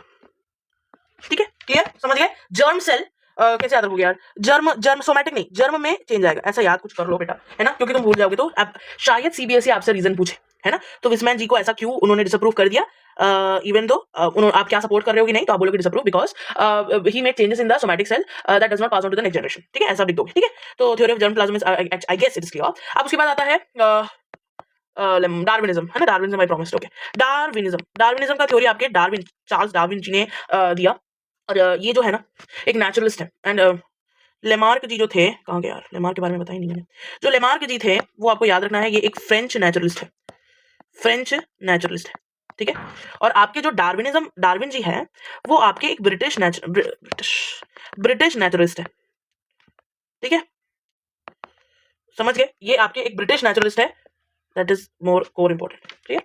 ठीक है, क्लियर? समझ गए? जर्म सेल कैसे याद रखोगे यार? जर्म सोमैटिक नहीं, जर्म में चेंज आएगा, ऐसा याद कुछ कर लो बेटा, है ना, क्योंकि तुम भूल जाओगे तो शायद सीबीएसई आपसे रीजन पूछे, है ना. तो विसमैन जी को ऐसा क्यों उन्होंने डिसअप्रूव कर दिया? इवन दो आप क्या सपोर्ट कर रहे हो कि नहीं, तो आप बोलोगे disapprove because he made changes in the somatic cell that does not pass on to the next generation. ठीक है, ऐसा लिख दोगे. ठीक है, तो theory of germ plasm is, I guess it is clear. अब उसके बाद आता है डार्विनिज्म, है ना. Darwinism I promised. Okay, Darwinism का थ्योरी आपके चार्ल्स डार्विन जी ने दिया. और ये जो है ना एक नेचुरलिस्ट है. एंड लेमार्क जी जो थे, कहाँ गए यार, लेमार्क के बारे में बताया नहीं मैंने. जो लेमार्क जी थे वो आपको याद रखना है, ये एक फ्रेंच नेचुरलिस्ट है. ठीक है, और आपके जो डार्विन जी है वो आपके एक ब्रिटिश नेचुरलिस्ट है. ठीक है, समझ गए? ये आपके एक ब्रिटिश नेचुरलिस्ट है, that is more core important. ठीक है,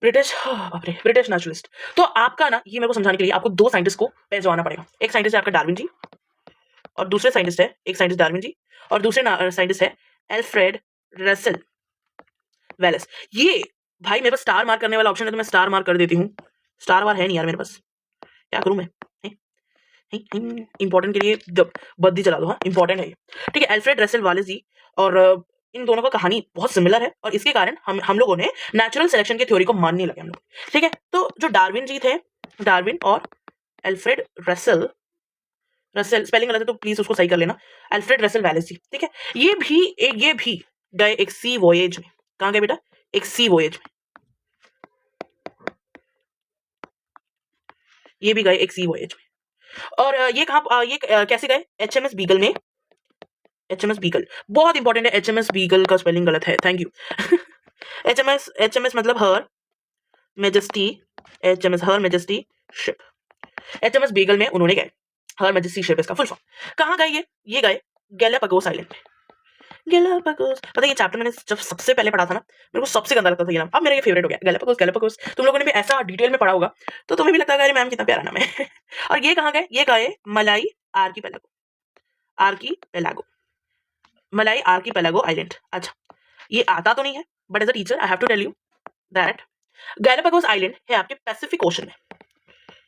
ब्रिटिश नेचुरलिस्ट. तो आपका ना, ये मेरे को समझाने के लिए आपको दो साइंटिस्ट को पहचानना पड़ेगा. एक साइंटिस्ट है आपका डार्विन जी, और दूसरे साइंटिस्ट है, एक साइंटिस्ट डार्विन जी और दूसरे साइंटिस्ट है एल्फ्रेड रसेल वेलेस. ये भाई मेरे पास स्टार मार्क करने वाला ऑप्शन है तो मैं स्टार मार्क कर देती हूँ. स्टार मार्क है नहीं यार मेरे पास, क्या करूँ मैं? इंपॉर्टेंट के लिए जब बद्दी चला दो. हाँ, इंपॉर्टेंट है ये. ठीक है, एल्फ्रेड रसेल वालेस जी, और इन दोनों का कहानी बहुत सिमिलर है, और इसके कारण हम लोगों ने नेचुरल सिलेक्शन की थ्योरी को मानने लगे हम लोग. ठीक है, तो जो डार्विन जी थे, डार्विन और एल्फ्रेड रसेल स्पेलिंग गलत है तो प्लीज उसको सही कर लेना, एल्फ्रेड रसेल वेलेस जी. ठीक है, ये भी गए एक सी वॉयेज में। कहाँ गए बेटा? एक सी वॉयेज में। ये भी गए एक सी वॉयेज में। और ये कहाँ ये कैसे गए? HMS बीगल में। HMS बीगल बहुत इंपॉर्टेंट है। HMS बीगल का स्पेलिंग गलत है, थैंक यू। HMS मतलब हर मेजेस्टी, HMS हर मेजेस्टी शिप। HMS बीगल में उन्होंने गए, हर मेजेस्टी शिप इसका फुल फॉर्म। कहाँ गए ये गए गैलापागोस आइलैंड में। गैलापागोस, पता है ये चैप्टर मैंने जब सबसे पहले पढ़ा था ना, मेरे को सबसे गंदा लगता था ये नाम, अब मेरा ये फेवरेट हो गया गैलापागोस। गैलापागोस तुम लोगों ने भी ऐसा डिटेल में पढ़ा होगा तो तुम्हें भी लगता है अरे मैम कितना प्यारा नाम है। और ये कहाँ गए? ये गए Malay archipelago, archipelago, Malay archipelago island. अच्छा, ये आता तो नहीं है but as a teacher I have to tell you that Galapagos island है आपके पैसिफिक ओशन में,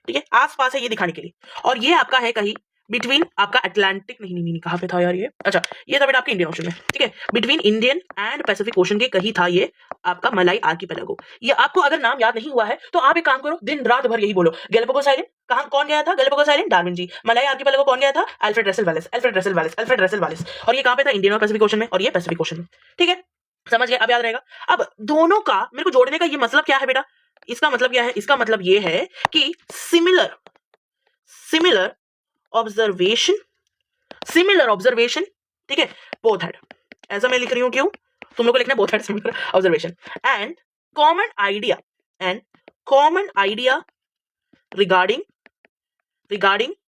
ठीक है, आसपास है ये दिखाने के लिए। और ये आपका है कहीं बिटवीन आपका अटलांटिक, नहीं कहाँ पे था यार ये, अच्छा ये था बेटा आपके इंडियन ओशन में, ठीक है, between Indian and Pacific ocean के कहीं था ये आपका मलाई आर्कीपेलागो। ये आपको अगर नाम याद नहीं हुआ है तो आप एक काम करो, दिन रात भर यही बोलो गैलापागोस आइलैंड। कहाँ कौन गया था? गैलापागोस आइलैंड डार्विन जी। मलाई आर्कीपेलागो कौन गया था? Alfred Russel wireless, Alfred Russel wireless, Alfred Russel wireless. और ये कहाँ पे था? इंडियन और पैसिफिक ओशन में, और ये पैसिफिक ओशन में, ठीक है, समझ गए? अब याद रहेगा। अब दोनों का मेरे को जोड़ने का ये मतलब क्या है बेटा? इसका मतलब क्या है? इसका मतलब ये है कि सिमिलर ऑब्जर्वेशन, ठीक है, बोथ हेड, ऐसा मैं लिख रही हूं, क्यों? तुम लोग को लिखना both head similar observation and common idea regarding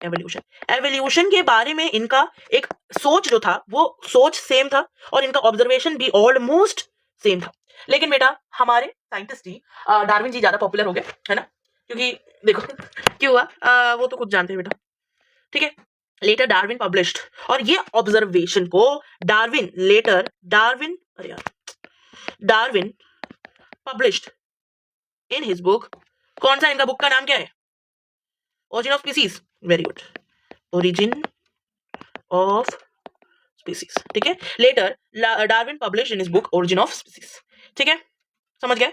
evolution के बारे में इनका एक सोच जो था वो सोच सेम था, और इनका ऑब्जर्वेशन भी ऑलमोस्ट सेम था। लेकिन बेटा हमारे साइंटिस्ट ही डार्विन जी ज्यादा पॉपुलर हो गए, है ना, क्योंकि देखो क्यों हुआ, वो तो खुद जानते हैं बेटा, ठीक है। लेटर डार्विन पब्लिश्ड, और ये ऑब्जर्वेशन को Darwin published in his book. कौन सा इनका बुक का नाम क्या है? Origin of Species, very good, Origin of Species, ठीक है। Later Darwin published in his book Origin of Species, ठीक है, समझ गए?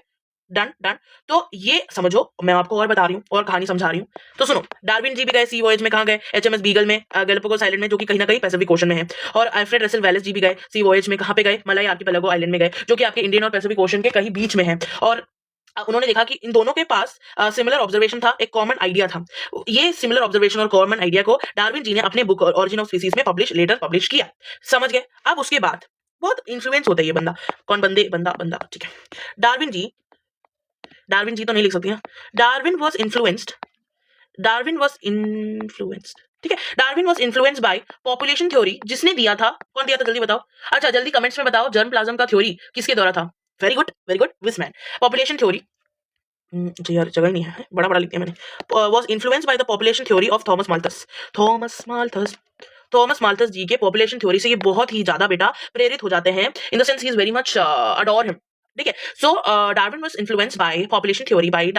डन। तो ये समझो, मैं आपको और बता रही हूँ और कहानी समझा रही हूँ, तो सुनो। डार्विन जी भी गए सी वॉयेज में, कहाँ गए? HMS बीगल में, गैलापागोस आइलैंड में, जो कि कहीं ना कहीं पैसिफिक ओशन में है। और अल्फ्रेड रसेल वालेस जी भी गए सी वॉयेज में, कहाँ पे गए? मलाई आर्कीपेलागो आइलैंड में गए, जो कि आपके इंडियन और पैसिफिक ओशन के कहीं बीच में है। और उन्होंने देखा कि इन दोनों के पास सिमिलर ऑब्जर्वेशन था, एक कॉमन आइडिया था। ये सिमिलर ऑब्जर्वेशन और कॉमन आइडिया को डार्विन जी ने अपने बुक ओरिजिन ऑफ स्पीसीज में लेटर पब्लिश किया, समझ गए? अब उसके बाद बहुत इन्फ्लुएंस होता है ये बंदा, कौन? बंदा, ठीक है। डार्विन जी तो नहीं लिख सकती ना। डार्विन वॉज इन्फ्लुएंस्ड, ठीक है। Darwin was influenced by population theory, जिसने दिया था, कौन दिया था जल्दी बताओ? अच्छा जल्दी कमेंट्स में बताओ, जर्म प्लाज्म का थ्योरी किसके द्वारा था? Very good Weismann. Population theory, यार जगह नहीं है, बड़ा लिख दिया मैंने। Was influenced by the population theory of Thomas Malthus ji के पॉपुलेशन थ्योरी से ये बहुत ही ज्यादा बेटा प्रेरित हो जाते हैं, in the sense he is very much adore him, ठीक है। So Darwin was influenced by population theory by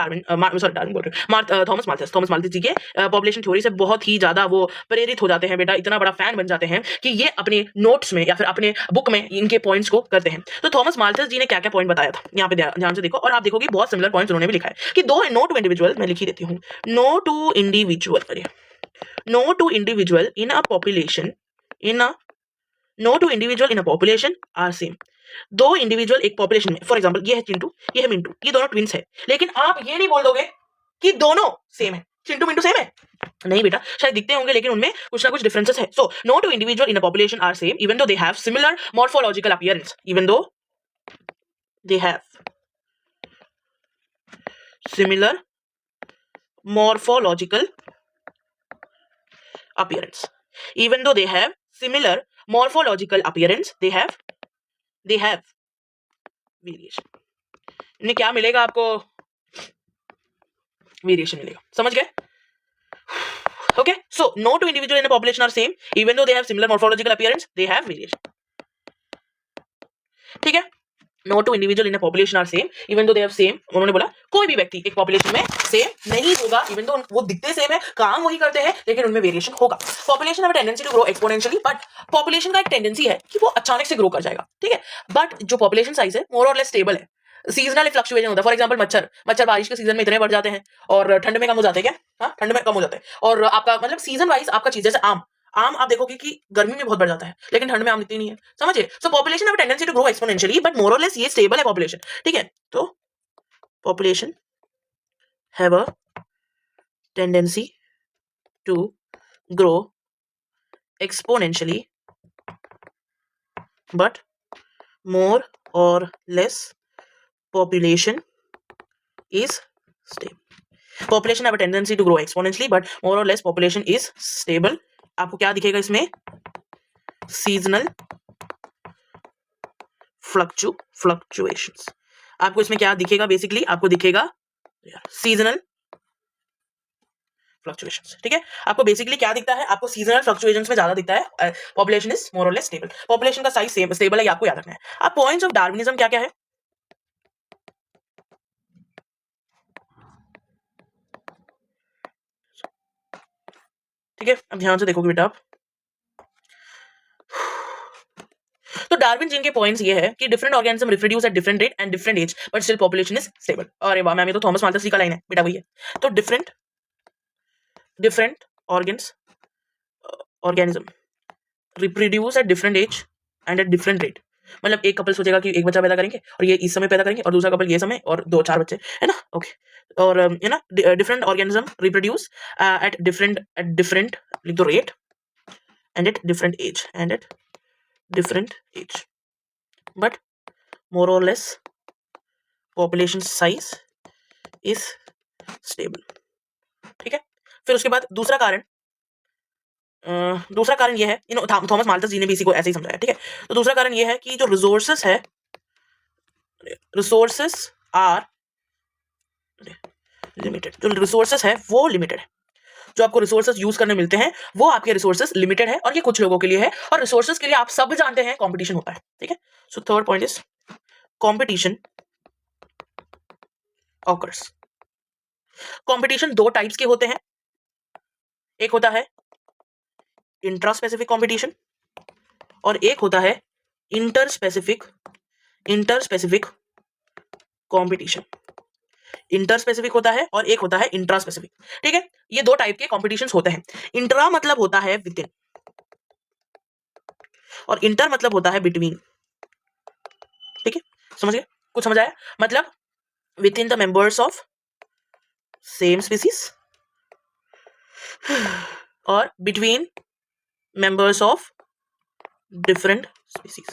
Thomas Malthus ji के पॉपुलेशन थ्योरी से बहुत ही ज्यादा वो प्रेरित हो जाते हैं बेटा, इतना बड़ा फैन बन जाते हैं कि ये अपने नोट्स में या फिर अपने बुक में इनके पॉइंट्स को करते हैं। तो थॉमस माल्थस जी ने क्या क्या पॉइंट बताया था, यहाँ पे ध्यान से देखो, और आप देखोगे बहुत सिमिलर पॉइंट्स उन्होंने भी लिखा है कि नो टू इंडिविजुअल, मैं लिख ही देती हूँ, no two individual in a population are same. दो इंडिविजुअल एक पॉपुलेशन में, फॉर एग्जांपल ये है चिंटू, ये है मिंटू, ये दोनों ट्विंस है, लेकिन आप ये नहीं बोल दोगे कि दोनों सेम है, चिंटू मिंटू सेम है, नहीं बेटा, शायद दिखते होंगे लेकिन उनमें कुछ ना कुछ डिफरेंसेस है। So no two individual in a population are same even though they have similar morphological appearance, they have variation. इनमें क्या मिलेगा आपको? वेरिएशन मिलेगा, समझ गए? Okay, so no two individual in a population are same even though they have similar morphological appearance, they have variation, ठीक है। No two individual in a population are same even though they have same, उन्होंने बोला कोई भी व्यक्ति एक population में same नहीं होगा, इवन दो वो दिखते सेम है, काम वही करते हैं, लेकिन उनमें वेरिएशन होगा। Population have a tendency to grow exponentially, but population का एक टेंडेंसी है कि वो अचानक से ग्रो कर जाएगा, ठीक है। बट जो पॉपुलेशन साइज है मोर और लेस स्टेबल है, सीजनल फ्लक्चुएशन होता है। फॉर एग्जांपल मच्छर बारिश के सीजन में इतने बढ़ जाते हैं और ठंड में कम हो जाते हैं, क्या? हाँ, ठंड में कम हो जाते हैं। और आपका मतलब सीजन वाइज आपका चीज, जैसे आम आम आप देखोगे कि गर्मी में बहुत बढ़ जाता है लेकिन ठंड में आम दिखती नहीं है, समझिए। So population have a tendency to grow exponentially but more और लेस ये स्टेबल है पॉपुलेशन, ठीक है। तो population have a tendency to grow exponentially but more or less population is stable. Population have a tendency to grow exponentially but more or less population is stable. आपको क्या दिखेगा इसमें? seasonal fluctuations. आपको इसमें क्या दिखेगा? बेसिकली आपको दिखेगा seasonal फ्लक्चुएशंस, ठीक है। आपको बेसिकली क्या दिखता है? आपको सीजनल फ्लक्चुएशंस में ज्यादा दिखता है। पॉपुलेशन इज मोर और लेस स्टेबल। पॉपुलेशन का साइज स्टेबल है, ये आपको याद रखना है। अब पॉइंट्स ऑफ डार्विनिज्म क्या क्या है? ठीक है, अब ध्यान से देखोगे बेटा आप। तो डार्विन जीन के पॉइंट्स ये है कि different organism reproduce at different rate and different age but still population is stable. अरे वाह मैम, ये तो थॉमस माल्थस जी का लाइन है बेटा, वही है। तो different organism reproduce at different age and at different rate. मतलब एक कपल सोचेगा कि एक बच्चा पैदा करेंगे और ये इस समय पैदा करेंगे और दूसरा कपल ये समय और 2-4 बच्चे, है ना, ओके। और है ना, different organism reproduce at different लिख दो rate and at different age but more और less population size is stable, ठीक है। फिर उसके बाद दूसरा कारण ये है, थॉमस माल्थस जी ने भी इसी को ऐसे ही समझाया, ठीक है। तो दूसरा कारण ये है कि जो रिसोर्सेस आर लिमिटेड। जो रिसोर्सेस है वो लिमिटेड है। जो आपको रिसोर्सेस यूज करने मिलते हैं वो आपके रिसोर्सेस लिमिटेड है और ये कुछ लोगों के लिए है। और रिसोर्सेस के लिए आप सब जानते हैं कंपटीशन होता है, ठीक है। So third point is competition occurs. Competition दो टाइप्स के होते हैं। एक होता है इंट्रा स्पेसिफिक कंपटीशन और एक होता है inter specific competition. Inter specific होता है और एक होता है इंट्रा स्पेसिफिक, ठीक है। ये दो टाइप के कॉम्पिटिशन्स होते हैं। इंट्रा मतलब होता है विद इन और इंटर मतलब होता है बिटवीन, ठीक है। समझ गए? कुछ समझ आया? मतलब within the members of same species और between members of different species.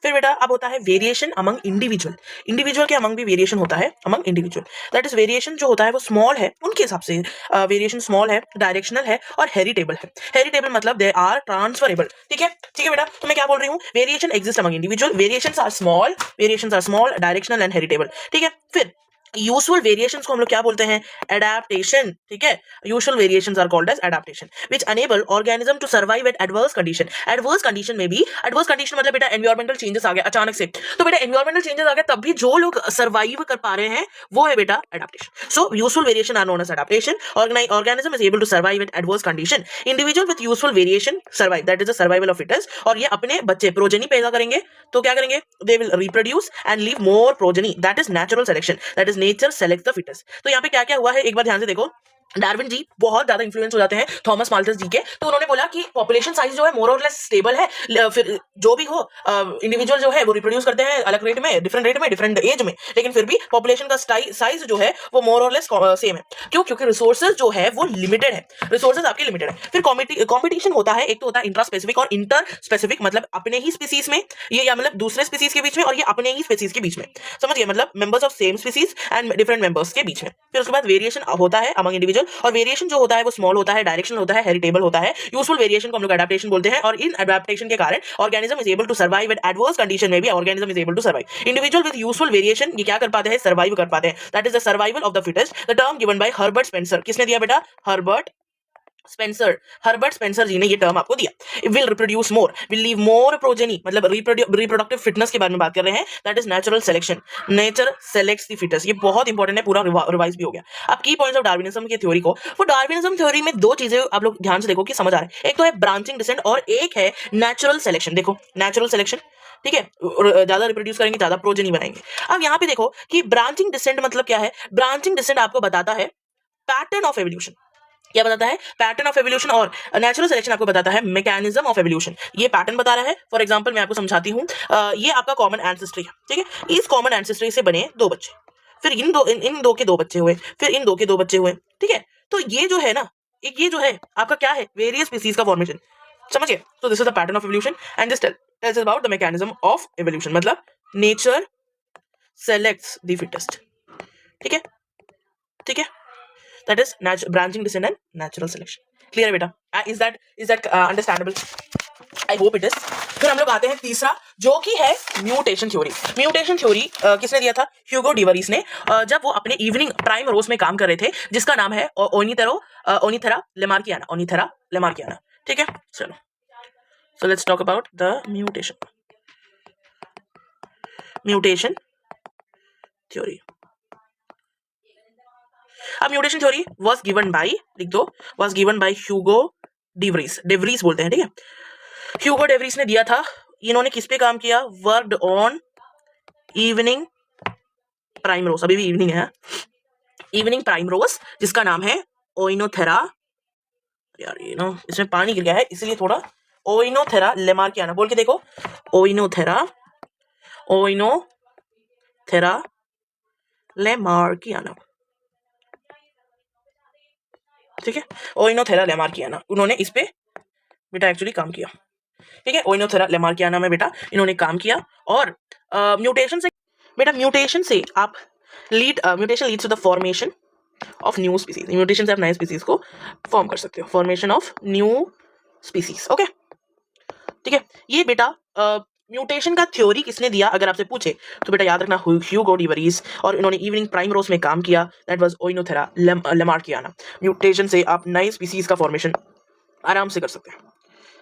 फिर बेटा अब होता है वेरिएशन अमंग इंडिविजुअल के अमंग भी वेरिएशन होता है among individual. That is variation जो होता है वो स्मॉल है उनके हिसाब से। वेरिएशन स्मॉल है, डायरेक्शनल है और हेरिटेबल है। हेरिटेबल मतलब दे आर ट्रांसफरेबल, ठीक है बेटा। तो मैं क्या बोल रही हूँ? Variation exist among individual, variations are small, directional and heritable, ठीक है। फिर यूजुअल वेरिएशंस को हम लोग क्या बोलते हैं? एडेप्टेशन, ठीक है। Usual variations are called as adaptation which enable organism to survive at adverse condition. Adverse condition में भी, एडवर्स कंडीशन मतलब बेटा एनवायरमेंटल चेंजेस आ गए अचानक से, तो बेटा एनवायरमेंटल चेंजेस आ गए तब भी जो लोग सर्वाइव कर पा रहे हैं वो है बेटा adaptation. So usual variation are known as adaptation. Organism is able to survive at adverse condition. Individual with usual variation survive, that is the survival of fittest. और ये अपने बच्चे प्रोजेनी पैदा करेंगे तो क्या करेंगे? They will reproduce and leave more progeny, that is natural selection, that is nature select the fittest. तो यहाँ पे क्या क्या हुआ है एक बार ध्यान से देखो। डार्विन जी बहुत ज्यादा इन्फ्लुएंस हो जाते हैं थॉमस माल्थस जी के। तो उन्होंने बोला कि पॉपुलेशन साइज जो है मोर और लेस स्टेबल है। फिर जो भी हो इंडिविजुअल जो है वो रिप्रोड्यूस करते हैं अलग रेट में, डिफरेंट एज में, लेकिन फिर भी पॉपुलेशन का साइज जो है वो मोर और लेस सेम है। क्यों? क्योंकि रिसोर्सेज जो है वो लिमिटेड है, रिसोर्सेज आपके लिमिटेड है। फिर कॉम्पिटिशन होता है, एक तो होता है इंट्रा स्पेसिफिक और इंटर स्पेसिफिक, मतलब अपने ही स्पीसीज में ये, या मतलब दूसरे स्पीसीज के बीच में, और ये अपने ही स्पीसीज के बीच में, समझ गए? मतलब members of same species and different members के बीच में। फिर उसके बाद वेरिएशन होता है अमंग इंडिविजुअल, और वेरिएशन जो होता है वो स्मॉल होता है, डायरेक्शनल होता है, हेरिटेबल होता है। यूजफुल वेरिएशन को हम लोग एडेप्टेशन बोलते हैं। और इन एडेप्टेशन के कारण organism is able to survive at adverse condition में भी organism is able to survive. Individual with useful variation ये क्या कर पाते हैं? सर्वाइव कर पाते हैं। That is the survival of the fittest, the term given by Herbert Spencer. किसने दिया बेटा? हर्बर्ट स्पेंसर जी ने ये टर्म आपको दिया। Will reproduce more, will leave more progeny, मतलब रिप्रोडक्टिव फिटनेस के बारे में बात कर रहे हैं। That is natural selection, nature selects the fittest. ये बहुत इंपॉर्टेंट है, पूरा रिवाइज भी हो गया। अब की पॉइंट्स ऑफ डार्विनिज्म की थ्योरी को, वो डार्विनिज्म थ्योरी में दो चीजें आप लोग ध्यान से देखो कि समझ आ रहा है। एक तो है ब्रांचिंग डिसेंट और एक है नेचुरल सिलेक्शन। देखो नेचुरल सिलेक्शन, ठीक है, ज्यादा रिप्रोड्यूस करेंगे ज्यादा प्रोजेनी बनाएंगे। अब यहाँ पे देखो कि ब्रांचिंग डिसेंट मतलब क्या है। ब्रांचिंग डिसेंट आपको बताता है पैटर्न ऑफ एवोल्यूशन, क्या बताता है? Pattern of evolution. और नेचुरल सिलेक्शन आपको बताता है मैकेनिज्म ऑफ एवोल्यूशन। ये पैटर्न बता रहा है। फॉर एग्जांपल मैं आपको समझाती हूँ। ये आपका कॉमन एंसेस्ट्री है, ठीक है। इस कॉमन एंसेस्ट्री से बने दो बच्चे, फिर इन दो के दो बच्चे हुए, फिर इन दो के दो बच्चे हुए, ठीक है। तो ये जो है ना, एक ये जो है आपका क्या है? वेरियस स्पीसीज का फॉर्मेशन, समझिए। तो this is the pattern of evolution and this tells about the mechanism of evolution. मतलब नेचर सेलेक्ट्स द फिटेस्ट, ठीक है, ठीक है। That is branching descent and natural selection. Clear है बेटा? Is that understandable? I hope it is. फिर हम लोग आते हैं तीसरा, जो कि है म्यूटेशन थ्योरी। म्यूटेशन थ्योरी किसने दिया था? ह्यूगो डिवरीज ने, जब वो अपने इवनिंग प्राइम रोज में काम कर रहे थे, जिसका नाम है ओनिथेरा लेमार्कियाना, ठीक है। चलो, so let's talk about the mutation theory. अब mutation theory was given by, लिख दो, was given by Hugo de Vries बोलते हैं, ठीक है। ह्यूगो डिवरीज ने दिया था। इन्होंने किस पे काम किया? वर्कड ऑन इवनिंग प्राइम रोज, अभी भी इवनिंग है, इवनिंग प्राइम रोज, जिसका नाम है ओइनोथेरा, यार ये ना इसमें पानी गिर गया है इसलिए थोड़ा, ओइनोथेरा लेमार्कियाना, बोल के देखो, ओइनोथेरा लेमार्कियाना, ठीक है। ओइनोथेरा लेमार्कियाना, उन्होंने इस पे बेटा एक्चुअली काम किया, ठीक है। ओइनोथेरा लेमार्कियाना में बेटा इन्होंने काम किया। और म्यूटेशन से बेटा, म्यूटेशन से आप mutation leads to the formation of new species. Mutation से आप नए स्पीसीज को फॉर्म कर सकते हो, formation of new species, okay, ठीक है। ये बेटा म्यूटेशन का थ्योरी किसने दिया अगर आपसे पूछे तो बेटा याद रखना ह्यूगो डिवरीज, और इन्होंने इवनिंग प्राइम रोज में काम किया, दैट वाज ओइनोथेरा लेमार्कियाना। म्यूटेशन से आप नए स्पीसीज का फॉर्मेशन आराम से कर सकते हैं।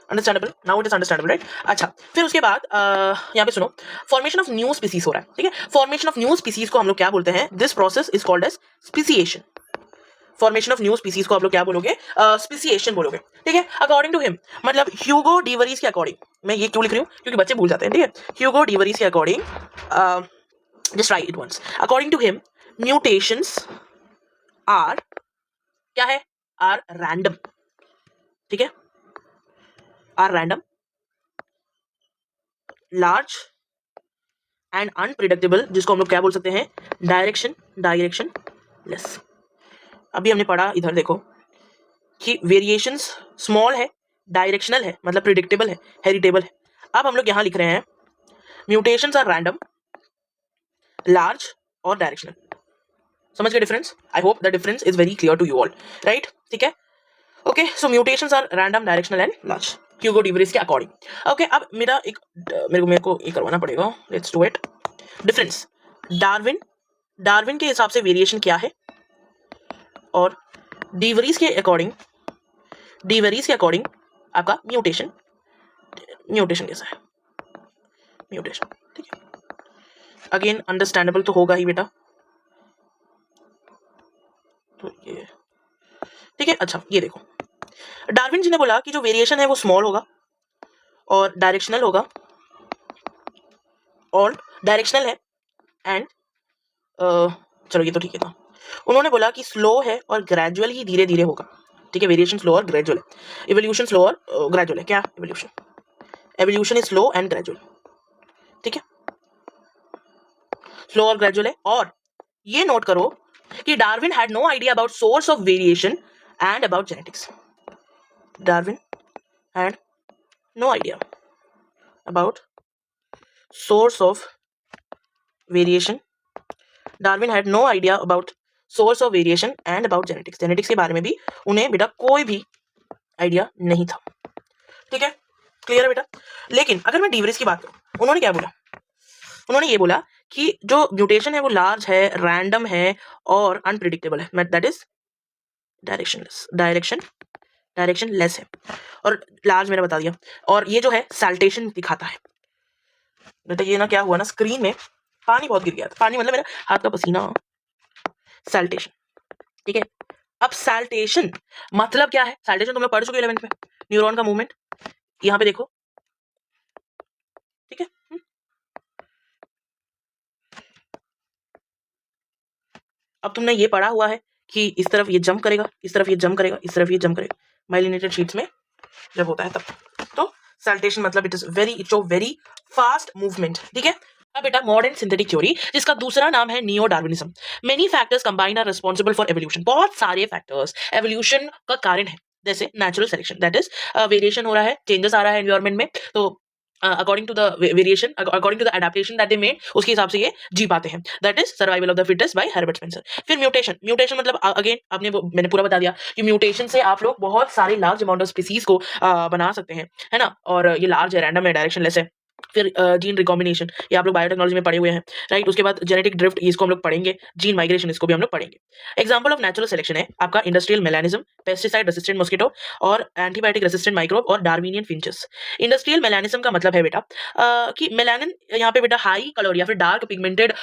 Understandable? Now it is understandable, right? अच्छा, फिर उसके बाद यहाँ पे सुनो, फॉर्मेशन ऑफ न्यू स्पीसीज हो रहा है, ठीक है। फॉर्मेशन ऑफ न्यू स्पीसीज को हम लोग क्या बोलते हैं? This process is called as speciation. Formation of new species को आप लोग क्या बोलोगे? स्पीसिएशन बोलोगे, ठीक है। अकॉर्डिंग टू हिम, मतलब ह्यूगो डिवरीज के अकॉर्डिंग, मैं ये क्यों लिख रही हूँ क्योंकि बच्चे भूल जाते हैं, ठीक है। ह्यूगो डिवरीज के according, just write it once, according to him mutations are क्या है? आर रैंडम, ठीक है, are random, large and unpredictable, जिसको हम लोग क्या बोल सकते हैं? Directionless. अभी हमने पढ़ा, इधर देखो, कि वेरिएशंस स्मॉल है, डायरेक्शनल है, मतलब प्रिडिक्टेबल है, हेरिटेबल है। अब हम लोग यहां लिख रहे हैं म्यूटेशंस आर रैंडम, लार्ज और डायरेक्शनल। समझ गए difference? I hope the difference is very clear to you all, right? ठीक है, okay. So mutations are random, directional and large, Hugo de Vries के अकॉर्डिंग, ओके। अब मेरे को ये करवाना पड़ेगा, let's do it. Difference, Darwin के हिसाब से वेरिएशन क्या है, और डिवरीज के अकॉर्डिंग आपका म्यूटेशन कैसा है? म्यूटेशन, ठीक है। अगेन अंडरस्टैंडेबल तो होगा ही बेटा, तो ये ठीक है। अच्छा, ये देखो, डार्विन जी ने बोला कि जो वेरिएशन है वो स्मॉल होगा और डायरेक्शनल होगा, और डायरेक्शनल है एंड चलो ये तो ठीक है था। उन्होंने बोला कि स्लो है और ग्रेजुअल ही धीरे धीरे होगा, ठीक है। वेरिएशन स्लो और ग्रेजुअल है, इवोल्यूशन स्लो और ग्रेजुअल है। क्या? Evolution is slow and gradual, ठीक है, स्लो और ग्रेजुअल है। और ये नोट करो कि Darwin had no idea about source of variation and about genetics. Darwin had no idea about source of variation, Darwin had no idea about source of variation and about genetics. Genetics के बारे में भी उन्हें बेटा कोई भी idea नहीं था, ठीक है। क्लियर है बेटा? लेकिन अगर मैं डिवरीज की बात करूं, उन्होंने क्या बोला? उन्होंने ये बोला कि जो म्यूटेशन है वो लार्ज है, रैंडम है और अनप्रिडिक्टेबल है, दैट इज डायरेक्शन लेस है, और लार्ज मैंने बता दिया। और ये जो है सैल्टेशन दिखाता है बेटा। ये ना क्या हुआ ना, स्क्रीन में पानी बहुत गिर गया था, पानी मतलब मेरा हाथ का पसीना, सैल्टेशन, ठीक है। अब सैल्टेशन मतलब क्या है? सैल्टेशन तुम लोग पढ़ चुके हो 11th में, न्यूरॉन का मूवमेंट, यहाँ पे देखो, ठीक है। अब तुमने ये पढ़ा हुआ है कि इस तरफ ये जंप करेगा, इस तरफ ये जंप करेगा, इस तरफ ये जंप करेगा, माइलिनेटेड शीट्स में जब होता है तब। तो सैल्टेशन मतलब it show very fast movement, ठीक है। अब बेटा मॉडर्न सिंथेटिक थ्योरी, जिसका दूसरा नाम है neo Darwinism. Many factors combine are responsible for evolution. बहुत सारे फैक्टर्स एवोल्यूशन का कारण है, जैसे natural selection, that is variation हो रहा है, चेंजेस आ रहा है एनवायरमेंट में, तो according to the variation, according to the adaptation that they made, उसके हिसाब से ये जी पाते हैं, that is survival of the fittest by Herbert Spencer. फिर म्यूटेशन, म्यूटेशन मतलब अगेन आपने मैंने पूरा बता दिया कि म्यूटेशन से आप लोग बहुत सारे लार्ज अमाउंट ऑफ स्पीसीज को बना सकते हैं, है ना, और ये लार्ज है, रैंडम है, डायरेक्शनलेस है। फिर जीन रिकॉम्बिनेशन, ये आप लोग बायोटेक्नोलॉजी में पढ़े हुए हैं, राइट। उसके बाद जेनेटिक ड्रिफ्ट, इसको हम लोग पढ़ेंगे। जीन माइग्रेशन, इसको भी हम लोग पढ़ेंगे। एग्जांपल ऑफ नेचुरल सिलेक्शन है आपका industrial melanism, pesticide resistant mosquito और एंटीबायोटिक रेसिस्टेंट माइक्रोब और डार्विनियन फिंचेस। इंडस्ट्रियल मेलानिज्म का मतलब है बेटा कि मेलानिन यहाँ पे बेटा हाई कलर या फिर डार्क पिगमेंटेड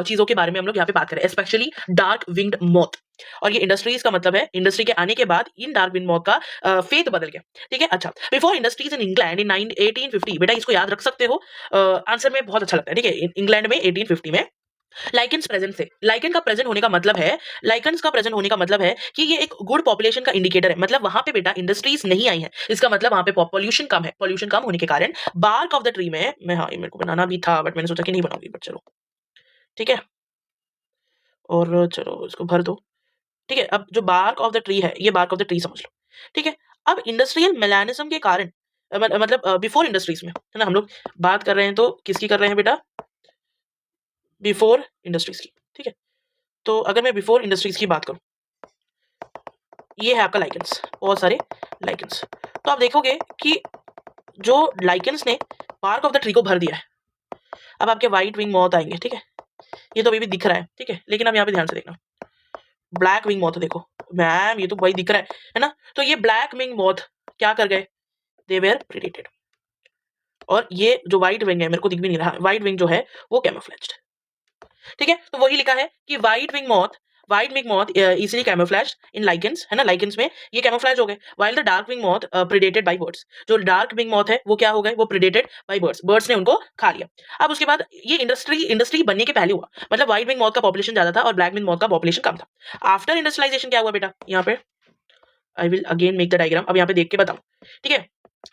चीजों के बारे में हम लोग यहाँ पे बात करें, स्पेशली डार्क विंग्ड मॉथ। और ये इंडस्ट्रीज का मतलब है इंडस्ट्री के आने के बाद इन डार्क विंड मॉथ का फेट बदल गया, ठीक है। अच्छा, before industries in England in 1850, बेटा इसको याद रख सकते हो, आंसर में बहुत अच्छा लगता है, ठीक है। इंग्लैंड में 1850 में लाइकेंस प्रेजेंट से, लाइकेन का प्रेजेंट होने का मतलब है, लाइकेंस का प्रेजेंट होने का मतलब है कि ये एक गुड पॉपुलेशन का इंडिकेटर है, मतलब वहां पे बेटा इंडस्ट्रीज नहीं आई है, इसका मतलब वहां पे पॉल्यूशन कम है। पॉल्यूशन कम होने के कारण बार्क ऑफ द ट्री में, मैं हाँ मेरे को बनाना भी था बट मैंने सोचा कि नहीं बनाऊंगी, बट चलो ठीक है, और चलो इसको भर दो, ठीक है। अब जो बार्क ऑफ द ट्री है, ये बार्क ऑफ द ट्री समझ लो, ठीक है। अब इंडस्ट्रियल मेलानिज्म के कारण मतलब बिफोर इंडस्ट्रीज में, है ना, हम लोग बात कर रहे हैं तो किसकी कर रहे हैं बेटा, बिफोर इंडस्ट्रीज की, ठीक है। तो अगर मैं बिफोर इंडस्ट्रीज की बात करूं, ये है आपका लाइकेंस, बहुत सारे लाइकेंस। तो आप देखोगे कि जो लाइकेंस ने बार्क ऑफ द ट्री को भर दिया है, अब आपके व्हाइट विंग मॉथ आएंगे, ठीक है। ये तो अभी भी दिख रहा है, ठीक है, लेकिन अब यहाँ पे ध्यान से देखना, ब्लैक विंग मॉथ देखो, मैम ये तो वही दिख रहा है ना। तो ये ब्लैक विंग मॉथ क्या कर गए, दे वेर प्रेडेटेड। और ये जो व्हाइट विंग है, मेरे को दिख भी नहीं रहा, व्हाइट विंग जो है वो कैमोफ्लेज्ड, ठीक है। तो वही लिखा है कि white wing moth easily camouflaged in lichens, है ना, लाइकेंस में ये कैमोफ्लेज हो गए, while the dark wing moth predated by birds. जो डार्क विंग मॉथ है वो क्या हो गए, वो प्रेडेटेड बाय बर्ड्स, बर्ड्स ने उनको खा लिया। अब उसके बाद ये इंडस्ट्री बनने के पहले हुआ, मतलब व्हाइट विंग मॉथ का पॉपुलेशन ज्यादा था और ब्लैक विंग मॉथ का पॉपुलेशन कम था। आफ्टर इंडस्ट्रियलाइजेशन क्या हुआ बेटा, यहाँ पे I will again make the diagram, अब यहाँ पे देख के बताऊं, ठीक है।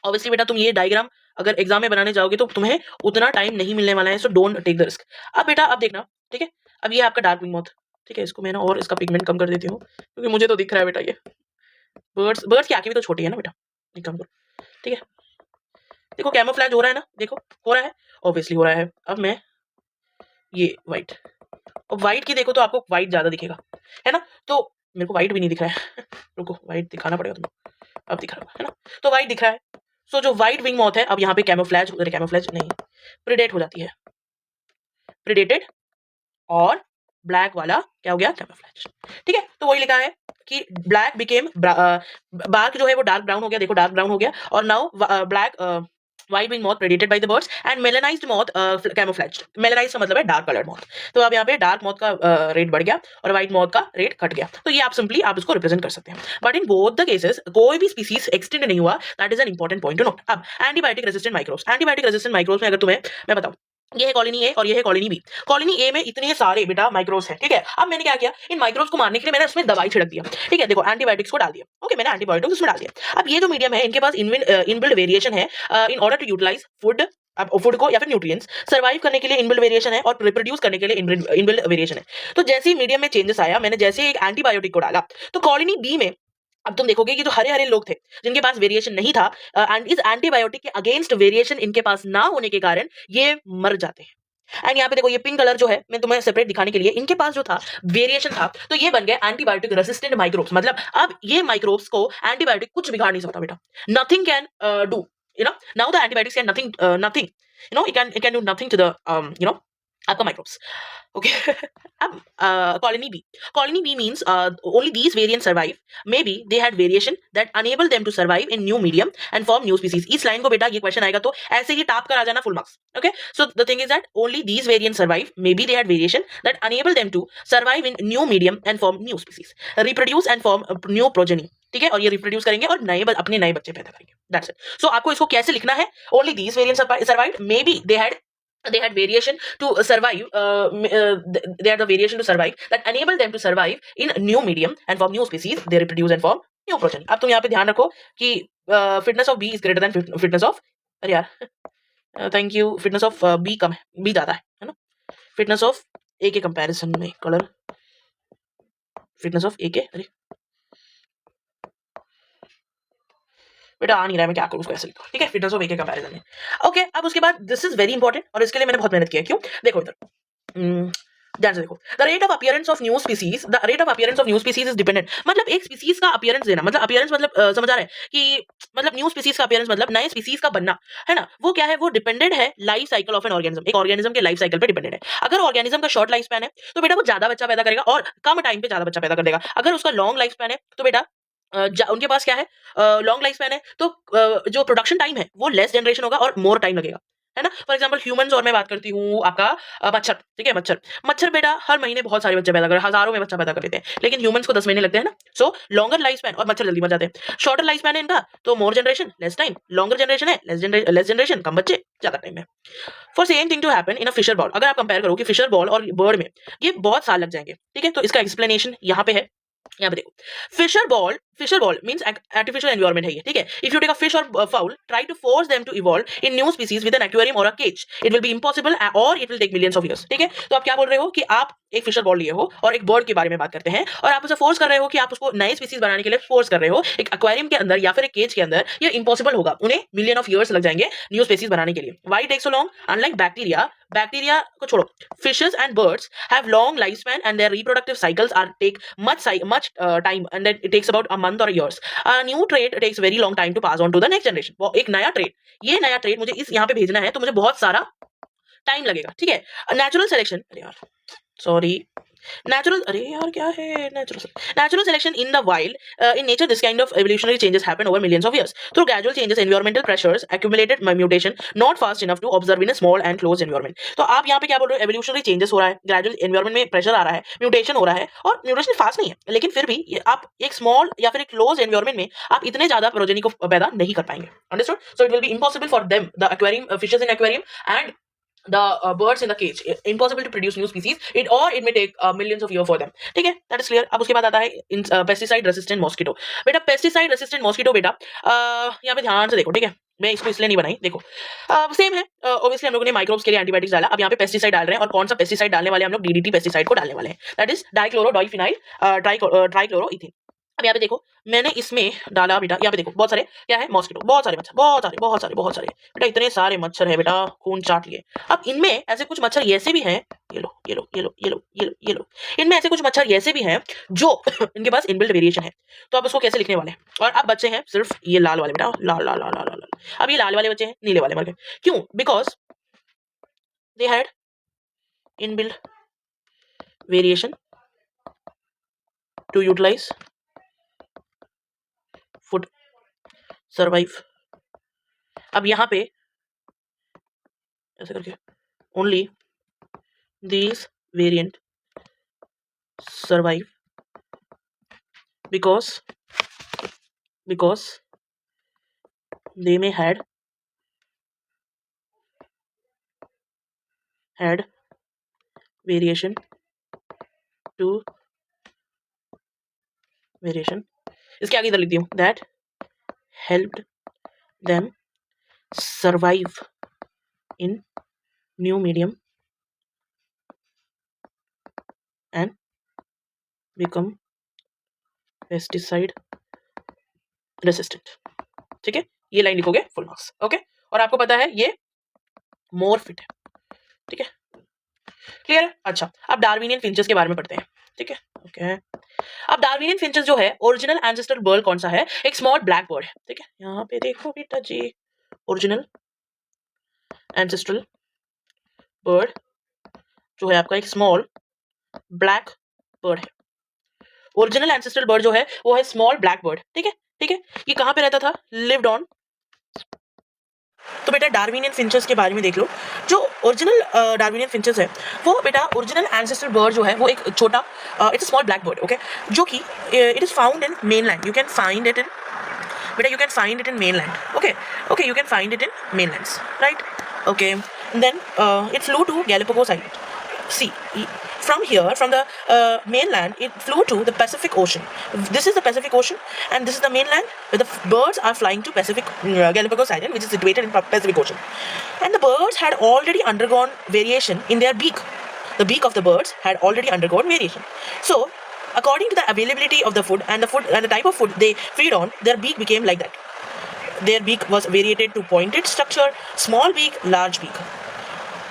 ऑब्वियसली बेटा तुम ये डायग्राम अगर एग्जाम में बनाने जाओगे तो तुम्हें उतना टाइम नहीं मिलने वाला है, so don't take the risk. अब बेटा अब देखना, ठीक है। अब ये आपका डार्क विंग मॉथ, ठीक है, इसको मैं ना और इसका पिगमेंट कम कर देती हूँ क्योंकि मुझे तो दिख रहा है बेटा, ये बर्ड्स की आंखें भी तो छोटी है ना बेटा, ये कम करो, ठीक है। देखो कैमोफ्लेज हो रहा है ना, देखो हो रहा है, ऑब्वियसली हो रहा है। अब मैं ये व्हाइट, अब व्हाइट की देखो तो आपको व्हाइट ज्यादा दिखेगा, है ना। तो मेरे को व्हाइट भी नहीं दिख रहा है रुको व्हाइट दिखाना पड़ेगा तुम्हें, अब दिख रहा है ना, तो व्हाइट दिख रहा है। सो जो व्हाइट विंग मॉथ है अब यहाँ पे कैमोफ्लेज नहीं, प्रेडेट हो जाती है, प्रेडेटेड, और ब्लैक वाला क्या हो गया, कैमोफ्लेज, ठीक है। तो वही लिखा है कि ब्लैक बिकेम, बार्क जो है वो डार्क ब्राउन हो गया, देखो डार्क ब्राउन हो गया, और now black white wing moth predated by the birds and melanized moth camouflaged. Melanized का मतलब है डार्क कलर्ड मॉथ। तो अब यहाँ पे डार्क मॉथ का रेट बढ़ गया और व्हाइट मॉथ का रेट घट गया। तो ये आप सिंपली आप इसको रिप्रेजेंट कर सकते हैं, but in both the cases कोई भी स्पीसीज एक्सटेंड नहीं हुआ, that is an important point to note. अब antibiotic resistant microbes, antibiotic resistant microbes में अगर तुम्हें मैं बताऊं, ये है कॉलोनी ए और ये है कॉलोनी बी। कॉलोनी ए में इतने सारे बेटा माइक्रोब्स हैं, ठीक है। अब मैंने क्या किया, इन माइक्रोब्स को मारने के लिए मैंने उसमें दवाई छिड़क दिया, ठीक है। देखो एंटीबायोटिक्स को डाल दिया, ओके, मैंने एंटीबायोटिक्स उसमें डाल दिया। अब ये जो मीडियम है इनके पास इनबिल्ट वेरिएशन है in order to utilise food, अब फूड को या फिर न्यूट्रिएंट्स सर्वाइव करने के लिए इनबिल्ट वेरिएशन है और रिप्रोड्यूस करने के लिए इनबिल्ट वेरिएशन है। तो जैसे ही मीडियम में चेंजेस आया, मैंने जैसे एक एंटीबायोटिक को डाला, तो कॉलोनी बी में अब तुम देखोगे कि जो हरे हरे लोग थे जिनके पास वेरिएशन नहीं था, एंड इस एंटीबायोटिक के अगेंस्ट वेरिएशन इनके पास ना होने के कारण ये मर जाते हैं। एंड यहाँ पे देखो ये पिंक कलर जो है, मैं तुम्हें सेपरेट दिखाने के लिए, इनके पास जो था वेरिएशन था, तो ये बन गए एंटीबायोटिक रेसिस्टेंट माइक्रोब्स। मतलब अब ये माइक्रोब्स को एंटीबायोटिक कुछ बिगाड़ नहीं सकता बेटा, nothing can do, you know, now the antibiotics can nothing, you know, it can do nothing to the you know, आपका microbes, okay. अब colony B means only these variants survive, maybe they had variation that enable them to survive in new medium and form new species। इस line को बेटा ये question आएगा तो ऐसे ही top कर आ जाना, full marks, okay। so the thing is that only these variants survive, maybe they had variation that enable them to survive in new medium and form new species, reproduce and form new progeny, ठीक है। और ये reproduce करेंगे और अपने नए बच्चे पैदा करेंगे, दैट्स इट। सो आपको इसको कैसे लिखना है, only these variants survived, may be they had they had variation to survive they had the variation to survive that enable them to survive in new medium and form new species. They reproduce and form new progeny. अब तुम यहाँ पे ध्यान रखो कि fitness of B is greater than fitness of, अरे यार thank you, fitness of B कम है, बी ज्यादा है ना, फिटनेस ऑफ ए के कंपैरिजन में कलर, फिटनेस ऑफ ए के, अरे बेटा आ नहीं रहा है, मैं क्या करूँ उसको ऐसे लिखो, ठीक है, फिटनेस ऑफ ए के कंपैरिजन में। ओके, अब उसके बाद दिस इज वेरी इंपॉर्टेंट और इसके लिए मैंने बहुत मेहनत की है। क्यों? देखो इधर ध्यान से देखो, the rate of appearance of new species, the rate of appearance of new species is dependent, मतलब एक स्पीसीज का अपीयरेंस देना, मतलब अपीयरेंस मतलब समझ आ रहा है कि मतलब न्यू स्पीसीज का अपीयरेंस मतलब नए स्पीसीज का बनना है ना, वो क्या है, वो डिपेंडेंट है life cycle of an organism, एक ऑर्गेनिज्म के लाइफ साइकिल पे डिपेंडेंट है। अगर ऑर्गेनिज्म का शॉर्ट लाइफ स्पैन है तो बेटा वो ज्यादा बच्चा पैदा करेगा और कम टाइम पे ज्यादा बच्चा पैदा कर देगा। अगर उसका लॉन्ग लाइफ स्पैन है तो बेटा उनके पास क्या है, लॉन्ग लाइफ स्पैन है तो जो प्रोडक्शन टाइम है वो लेस जनरेशन होगा और मोर टाइम लगेगा, है ना। फॉर एग्जांपल ह्यूमंस और मैं बात करती हूँ आपका मच्छर, ठीक है, मच्छर बेटा हर महीने बहुत सारे बच्चे पैदा कर, हजारों में बच्चा पैदा कर लेते हैं, लेकिन ह्यूमंस को 10 महीने लगते हैं ना। सो लॉन्गर लाइफ स्पैन और मच्छर जल्दी मर जाते हैं। शॉर्टर लाइफ स्पैन है इनका तो more generation less time, longer generation है लेस जनरेशन कम बच्चे ज्यादा टाइम में। For same thing to happen in a fishbowl, अगर आप कंपेयर करो कि फिशर बॉल और बर्ड में ये बहुत साल लग जाएंगे, ठीक है, तो इसका एक्सप्लेनेशन यहाँ पे है, यहाँ पे देखो, fishbowl means artificial environment है ये, ठीक है। If you take a fish और fowl, try to force them to evolve in new species with an aquarium और a cage, it will be impossible और it will take millions of years, ठीक है। तो आप क्या बोल रहे हो कि आप एक फिशर बॉल लिए हो और एक बर्ड के बारे में बात करते हैं और आप उसे फोर्स कर रहे हो कि आप उसको नए स्पीसीज बनाने के लिए फोर्स कर रहे हो एक एक्वेरियम के अंदर या फिर एक केज के अंदर, ये इम्पॉसिबल होगा, उन्हें मिलियन ऑफ इयर्स लग जाएंगे न्यू स्पीसीज बनाने के लिए। Why take so long? Unlike bacteria को छोड़ो, fishes and birds have long life span and their reproductive cycles are take much time and it takes about a month और years. A new trait takes very long time to pass on to the next generation. वो एक नया trait, ये नया trait मुझे इस यहाँ पे भेजना है तो मुझे बहुत सारा टाइम लगेगा, ठीक है। नेचुरल सिलेक्शन, अरे यार सॉरी, natural अरे यार क्या है, natural selection in the wild, in nature this kind of evolutionary changes happen over millions of years through gradual changes, environmental pressures, accumulated mutation, not fast enough to observe in a small and closed environment। तो आप यहाँ पे क्या बोल रहे हो, evolutionary changes हो रहा है, gradual environment में pressure आ रहा है, mutation हो रहा है, और mutation fast नहीं है, लेकिन फिर भी आप एक small या फिर एक closed environment में आप इतने ज्यादा progeny को पैदा नहीं कर पाएंगे, understood? So it will be impossible for them, the aquarium fishes in aquarium and the birds in the cage, impossible to produce new species, it may take millions of years for them, ठीक है, that is clear। अब उसके बाद आता है pesticide resistant mosquito. बेटा pesticide resistant mosquito बेटा यहाँ पे ध्यान से देखो, ठीक है, मैं इसको इसलिए नहीं बनाई, देखो सेम है, ऑब्वियसली हम लोगों ने माइक्रोब्स के लिए एंटीबायोटिक्स डाला, अब यहाँ पे पेस्टिसाइड डाल रहे हैं, और कौन सा पेस्टिसाइड डालने वाले हम लोग, डीडीटी पेस्टिसाइड को डालने वाले हैं, दैट इज डाइक्लोरोडॉइफिनाइल ट्राइक्लोरोइथिन। अब यहाँ पे देखो मैंने इसमें डाला बेटा, यहाँ पे देखो बहुत सारे क्या है, मॉस्किटो, बहुत सारे मच्छर, बहुत सारे बेटा, इतने सारे मच्छर है बेटा, खून चाट लिए। अब इनमें ऐसे कुछ मच्छर ऐसे भी हैं, ये लो, इनमें ऐसे कुछ मच्छर ऐसे भी हैं जो इनके पास इनबिल्ट वेरिएशन है। तो अब उसको कैसे लिखने वाले हैं, और अब बच्चे हैं सिर्फ ये लाल वाले बेटा, लाल। अब ये लाल वाले बच्चे हैं, नीले वाले मर गए, क्यों? Because they had inbuilt variation to utilise food survive. अब यहाँ पे ऐसे करके only these variant survive because they may had variation to variation, इसके आगे इधर लिख दी हूँ, that helped them survive in new medium and become pesticide resistant, ठीक है, ये लाइन लिखोगे फुल मार्क्स, ओके। और आपको पता है ये मोर फिट है, ठीक है, क्लियर है। अच्छा अब डार्विनियन फिंचेस के बारे में पढ़ते हैं, ठीक है, ओके। अब डार्विनियन फिंचेस जो है, ओरिजिनल एंसेस्ट्रल बर्ड कौन सा है, एक स्मॉल ब्लैक बर्ड है, ठीक है, यहाँ पे देखो बेटा जी, ओरिजिनल एंसेस्ट्रल बर्ड जो है आपका एक स्मॉल ब्लैक बर्ड है, ओरिजिनल एंसेस्ट्रल बर्ड जो है वो है स्मॉल ब्लैक बर्ड, ठीक है, ये कहाँ पे रहता था, लिव्ड ऑन। तो बेटा डार्विनियन फिंचेस के बारे में देख लो, जो ओरिजिनल डार्विनियन फिंचेस है वो बेटा ओरिजिनल एंसेस्ट्रल बर्ड जो है वो एक छोटा it's small black bird, okay, जो कि it is found in mainland, you can find it in बेटा, you can find it in mainland, okay, you can find it in mainlands, right, okay. Then it flew to Galapagos Island. See, from here, from the mainland, it flew to the Pacific Ocean. This is the Pacific Ocean, and this is the mainland where the birds are flying to Pacific Galapagos Island, which is situated in Pacific Ocean. And the birds had already undergone variation in their beak. The beak of the birds had already undergone variation. So, according to the availability of the food and the type of food they feed on, their beak became like that. Their beak was variated to pointed structure, small beak, large beak.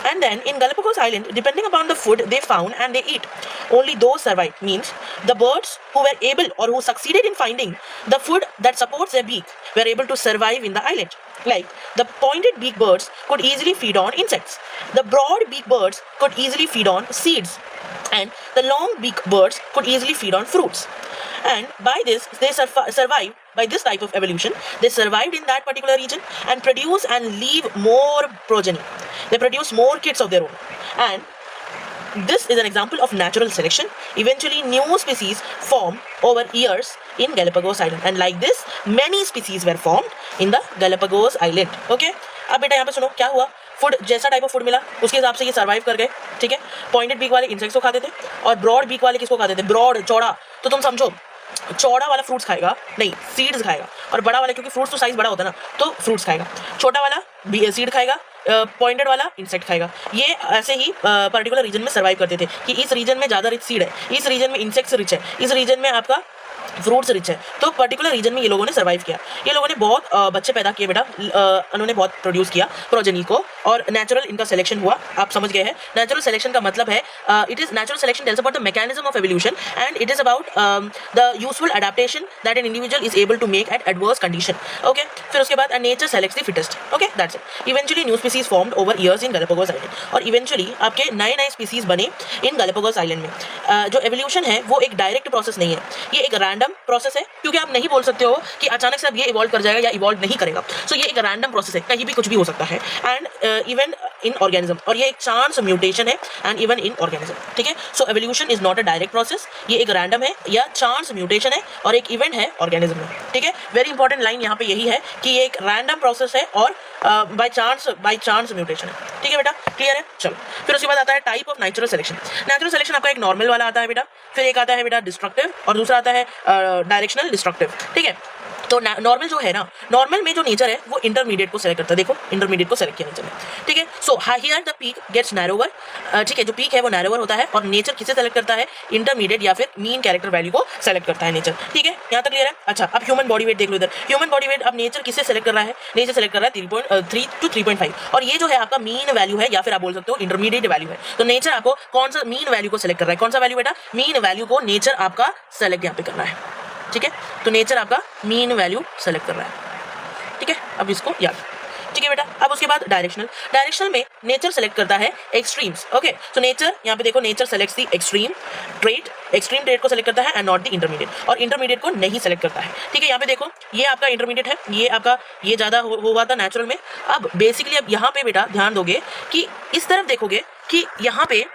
And then in Galapagos Island, depending upon the food they found and they eat, only those survived. Means the birds who were able or who succeeded in finding the food that supports their beak were able to survive in the island. Like the pointed beak birds could easily feed on insects. The broad beak birds could easily feed on seeds. And the long beak birds could easily feed on fruits. And by this, they survived. By this type of evolution, they survived in that particular region and produce and leave more progeny. They produce more kids of their own. And this is an example of natural selection. Eventually, new species form over years in Galapagos Island. And like this, many species were formed in the Galapagos Island. Okay? अब बेटा यहाँ पे सुनो क्या हुआ. Food जैसा type of food मिला उसके हिसाब से ये सर्वाइव कर गए. ठीक है. पॉइंटेड बीक वाले इंसेक्ट्स को खाते थे और ब्रॉड बीक वाले किसको खाते थे. ब्रॉड चौड़ा. तो तुम समझो चौड़ा वाला फ्रूट्स खाएगा नहीं सीड्स खाएगा और बड़ा वाला क्योंकि फ्रूट्स तो साइज बड़ा होता है ना तो फ्रूट्स खाएगा. छोटा वाला सीड खाएगा. पॉइंटेड वाला इंसेक्ट खाएगा. ये ऐसे ही पर्टिकुलर रीजन में सर्वाइव करते थे कि इस रीजन में ज़्यादा रिच सीड है, इस रीजन में इंसेक्ट्स रिच है, इस रीजन में आपका फ्रूट्स रिच है. तो पर्टिकुलर रीजन में ये लोगों ने सर्वाइव किया. ये लोगों ने बहुत बच्चे पैदा किए बेटा. उन्होंने बहुत प्रोड्यूस किया प्रोजेनी को और नेचुरल इनका सिलेक्शन हुआ. आप समझ गए हैं. नेचुरल सिलेक्शन का मतलब है it is natural selection tells about the mechanism of evolution and it is about the useful adaptation that an individual is able to make at adverse condition. Okay. फिर उसके बाद nature selects the fittest. Okay that's it. Eventually new species formed over years in Galapagos island और eventually आपके नए नए species बने इन Galapagos island में. जो एवोल्यूशन है वो एक डायरेक्ट प्रोसेस नहीं है. ये एक रैंडम प्रोसेस है क्योंकि आप नहीं बोल सकते हो कि अचानक से अब ये इवॉल्व कर जाएगा या इवॉल्व नहीं करेगा. सो ये एक रैंडम प्रोसेस है. कहीं भी कुछ भी हो सकता है. एंड इवन इन ऑर्गेनिज्म और ये एक चांस म्यूटेशन है एंड इवन इन ऑर्गेनिज्म. ठीक है. So evolution is not a direct process. ये एक रैंडम है या चांस म्यूटेशन है और एक इवेंट है ऑर्गेनिज्म में. ठीक है. वेरी इंपॉर्टेंट लाइन यहाँ पे यही है कि ये एक रैंडम प्रोसेस है और बाय चांस म्यूटेशन है. ठीक है बेटा. क्लियर है. चलो फिर उसके बाद आता है type of natural selection. Natural selection आपका एक नॉर्मल वाला आता है बेटा. फिर एक आता है बेटा डिस्ट्रक्टिव और दूसरा आता है डायरेक्शनल डिस्ट्रक्टिव. ठीक है. तो नॉर्मल जो है ना, नॉर्मल में जो नेचर है वो इंटरमीडिएट को सेलेक्ट करता है. देखो इंटरमीडिएट को सेलेक्ट किया नेचर में. ठीक है. So here the peak gets narrower. ठीक है. जो पीक है वो नैरोवर होता है और नेचर किसे सेलेक्ट करता है. इंटरमीडिएट या फिर मीन कैरेक्टर वैल्यू को सेलेक्ट करता है नेचर. ठीक है. यहाँ तक क्लियर है. अच्छा अब ह्यूमन बॉडी वेट देख लो इधर. ह्यूमन बॉडी वेट अब नेचर किसे सेलेक्ट कर रहा है. नेचर सेलेक्ट कर रहा है 3.3 to 3.5 और ये जो है आपका मीन वैल्यू है या फिर आप बोल सकते हो इंटरमीडिएट वैल्यू है. तो नेचर आपको कौन सा मीन वैल्यू को सेलेक्ट कर रहा है. कौन सा वैल्यू बेटा. मीन वैल्यू को नेचर आपका सेलेक्ट यहाँ पे करना है. ठीक है. तो नेचर आपका मीन वैल्यू सेलेक्ट कर रहा है. ठीक है. अब इसको याद. ठीक है बेटा. अब उसके बाद डायरेक्शनल में नेचर सेलेक्ट करता है एक्सट्रीम्स. ओके. सो नेचर यहाँ पे देखो nature selects the extreme trait को सेलेक्ट करता है एंड नॉट द इंटरमीडिएट और इंटरमीडिएट को नहीं सेलेक्ट करता है. ठीक है. यहाँ पे देखो ये आपका इंटरमीडिएट है. ये आपका ये ज़्यादा हुआ था नेचुरल में. अब बेसिकली अब यहाँ पे बेटा ध्यान दोगे कि इस तरफ देखोगे कि यहाँ पे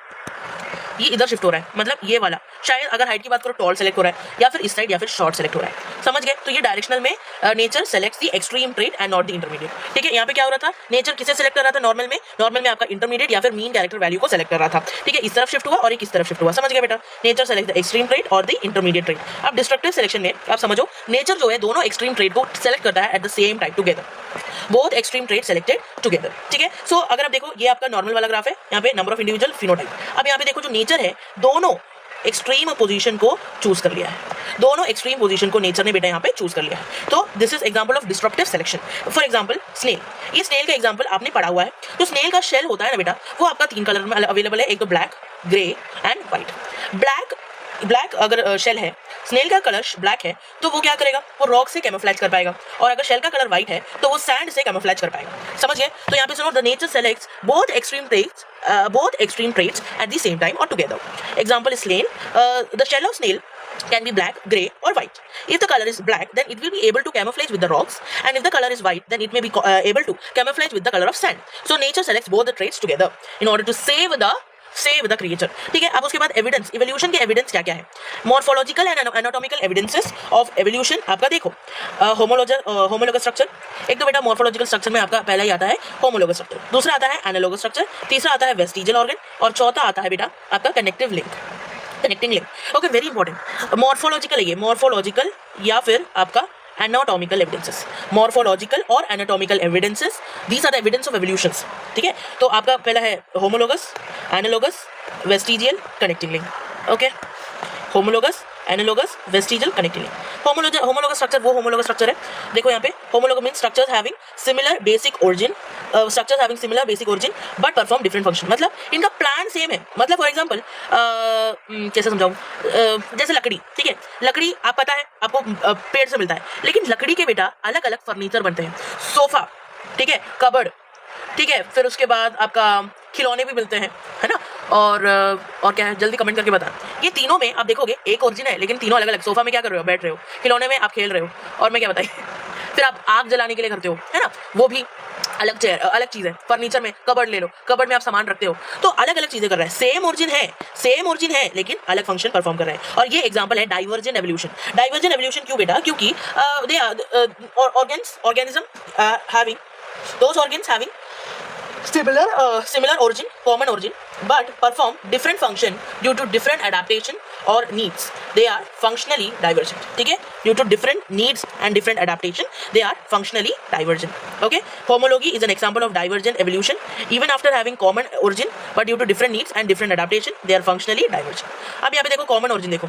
ये इधर शिफ्ट हो रहा है. मतलब ये वाला शायद अगर हाइट की बात करो टॉल सेलेक्ट हो रहा है या फिर इस साइड या फिर शॉर्ट सेलेक्ट हो रहा है. समझ गए. तो ये डायरेक्शनल में nature selects the extreme trait and not the intermediate. ठीक है. यहाँ पे क्या हो रहा था. नेचर किसे सेलेक्ट कर रहा था. नॉर्मल में आपका इंटरमीडिएट या फिर मीन कैरेक्टर वैल्यू को सेलेक्ट कर रहा था. ठीक है. इस तरफ शिफ्ट हुआ और एक इस तरफ शिफ्ट हुआ. समझ गए बेटा. Nature select the extreme trait और द इंटरमीडिएट ट्रेट. अब डिस्ट्रक्टिव सिलेक्शन में आप समझो नेचर जो है दोनों एक्सट्रीम ट्रेट को सेलेक्ट करता है at the same time together. Both extreme trait selected together. ठीक है. सो अगर आप देखो ये आपका नॉर्मल वाला ग्राफ है. यहाँ पे नंबर ऑफ इंडिविजुअल फिनोटाइप. अब यहाँ पे देखो जो नेचर है दोनों एक्सट्रीम पोजीशन को चूज कर लिया है. दोनों एक्सट्रीम पोजीशन को नेचर ने बेटा यहाँ पे चूज कर लिया है. तो this is example of destructive selection. For example snail. ये स्नेल का एग्जांपल आपने पढ़ा हुआ है. तो स्नेल का शेल होता है ना बेटा वो आपका 3 कलर में अवेलेबल है. एक तो black, grey and white. Black अगर शेल है, स्नेल का कलर ब्लैक है तो वो क्या करेगा. वो रॉक से कैमोफ्लेज कर पाएगा. और अगर शेल का कलर व्हाइट है तो वो सैंड से कैमोफ्लेज कर पाएगा. समझ गए. तो यहाँ पे सुनो the nature selects both extreme traits at the same time or together. Example is snail. The shell of snail can be black, grey or white. If the color is black, then it will be able to camouflage with the rocks, and if the color is white, then it may be able to camouflage with the color of sand. So nature selects both the traits together in order to save the से the creature. ठीक है, अब उसके बाद evidence, evolution के evidence क्या क्या है, morphological and anatomical evidences of evolution आपका देखो, होमोलोगस स्ट्रक्चर। एक तो बेटा मॉर्फोलॉजिकल स्ट्रक्चर में आपका पहला ही आता है होमोलोगस स्ट्रक्चर, दूसरा आता है एनालोगस स्ट्रक्चर, तीसरा आता है वेस्टिजियल ऑर्गन, और चौथा आता है बेटा आपका connecting link. Okay, very important. Morphological है ये, मॉर्फोलॉजिकल या फिर आपका एनाटॉमिकल एविडेंसेस, मॉर्फोलॉजिकल और anatomical evidences, these are the evidence of evolutions. ठीक है, तो आपका पहला है homologous, analogous, vestigial, connecting link. Okay, homologous, analogous, vestigial, connecting link. Homologous structure वो होमोलोगस स्ट्रक्चर है, देखो यहाँ पे homologous means structures having similar basic origin, structures having similar basic origin but perform different function, मतलब इनका plan same है। मतलब for example कैसे समझाऊं, जैसे लकड़ी, ठीक है, लकड़ी आप पता है आपको पेड़ से मिलता है, लेकिन लकड़ी के बेटा अलग अलग फर्नीचर बनते हैं, सोफा, ठीक है, कबर्ड, ठीक है, फिर उसके बाद आपका खिलौने भी मिलते हैं, है ना, और क्या है, जल्दी कमेंट करके बता। ये तीनों में आप देखोगे एक ओरिजिन है, लेकिन तीनों अलग अलग। सोफा में क्या कर रहे हो, बैठ रहे हो, खिलौने में आप खेल रहे हो, और मैं क्या बताइए फिर आप आग जलाने के लिए करते हो, है ना, वो भी अलग चीज़ है। फर्नीचर में कबर्ड ले लो, कबर्ड में आप सामान रखते हो, तो अलग अलग चीज़ें कर रहे हैं, सेम ओरिजिन है लेकिन अलग फंक्शन परफॉर्म कर रहे हैं। और ये एग्जांपल है डाइवर्जेंट एवोल्यूशन। डाइवर्जेंट एवोल्यूशन क्यों बेटा, क्योंकि they organism having those organs having similar origin, common origin, but perform different function due to different adaptation or needs. They are functionally divergent. ठीक है, due to different needs and different adaptation, they are functionally divergent. Okay, homology is an example of divergent evolution. Even after having common origin, but due to different needs and different adaptation, they are functionally divergent. अब यहाँ पे देखो common origin, देखो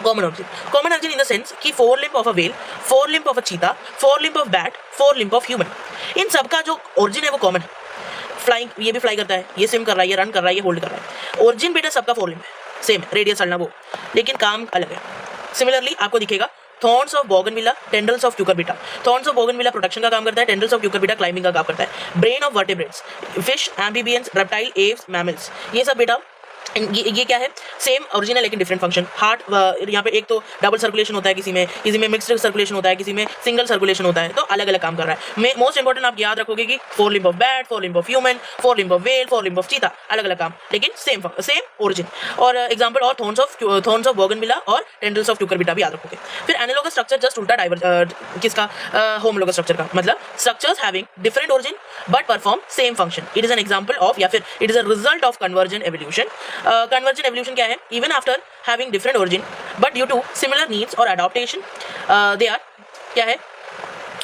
common origin in the sense कि 4 limb of a whale, 4 limb of a cheetah, 4 limb of bat, 4 limb of human, इन सबका जो origin है वो common है। फ्लाइंग, ये भी फ्लाई करता है, ये स्विम कर रहा है, ये रन कर रहा है, ये होल्ड कर रहा है, ओरिजिन बेटा सबका 4 लिम्ब है, सेम रेडियस चलना वो, लेकिन काम अलग है। सिमिलरली आपको दिखेगा thorns of bougainvillea, tendrils of cucurbita. Thorns of bougainvillea protection का काम करता है, टेंडल्स ऑफ क्यूकरबिटा क्लाइंबिंग का काम करता है। Brain of vertebrates, fish, amphibians, reptile, Aves, mammals, ये सब बेटा ये क्या है, सेम ओरिजिन है लेकिन डिफरेंट फंक्शन। हार्ट, यहाँ पे एक तो डबल सर्कुलेशन होता है, किसी में मिक्स्ड सर्कुलेशन होता है, किसी में सिंगल सर्कुलेशन होता है, तो अलग अलग काम कर रहा है। मोस्ट इंपॉर्टेंट आप याद रखोगे कि 4 limb of bat, 4 limb of human, 4 limb of well, 4 limb of चीता, अलग अलग काम लेकिन सेम ओरिजिन। और एग्जाम्पल और थॉर्न्स ऑफ बोगनविला और टेंडल्स ऑफ क्यूकरबिटा भी याद रखोगे। फिर एनालोगस स्ट्रक्चर जस्ट उल्टा किसका, होमोलोगस स्ट्रक्चर का, मतलब structures having different origin but perform same function. It is an example of, या फिर it is a result of convergent evolution. Convergent evolution क्या है, even after having different origin but due to similar needs और adaptation they are क्या है,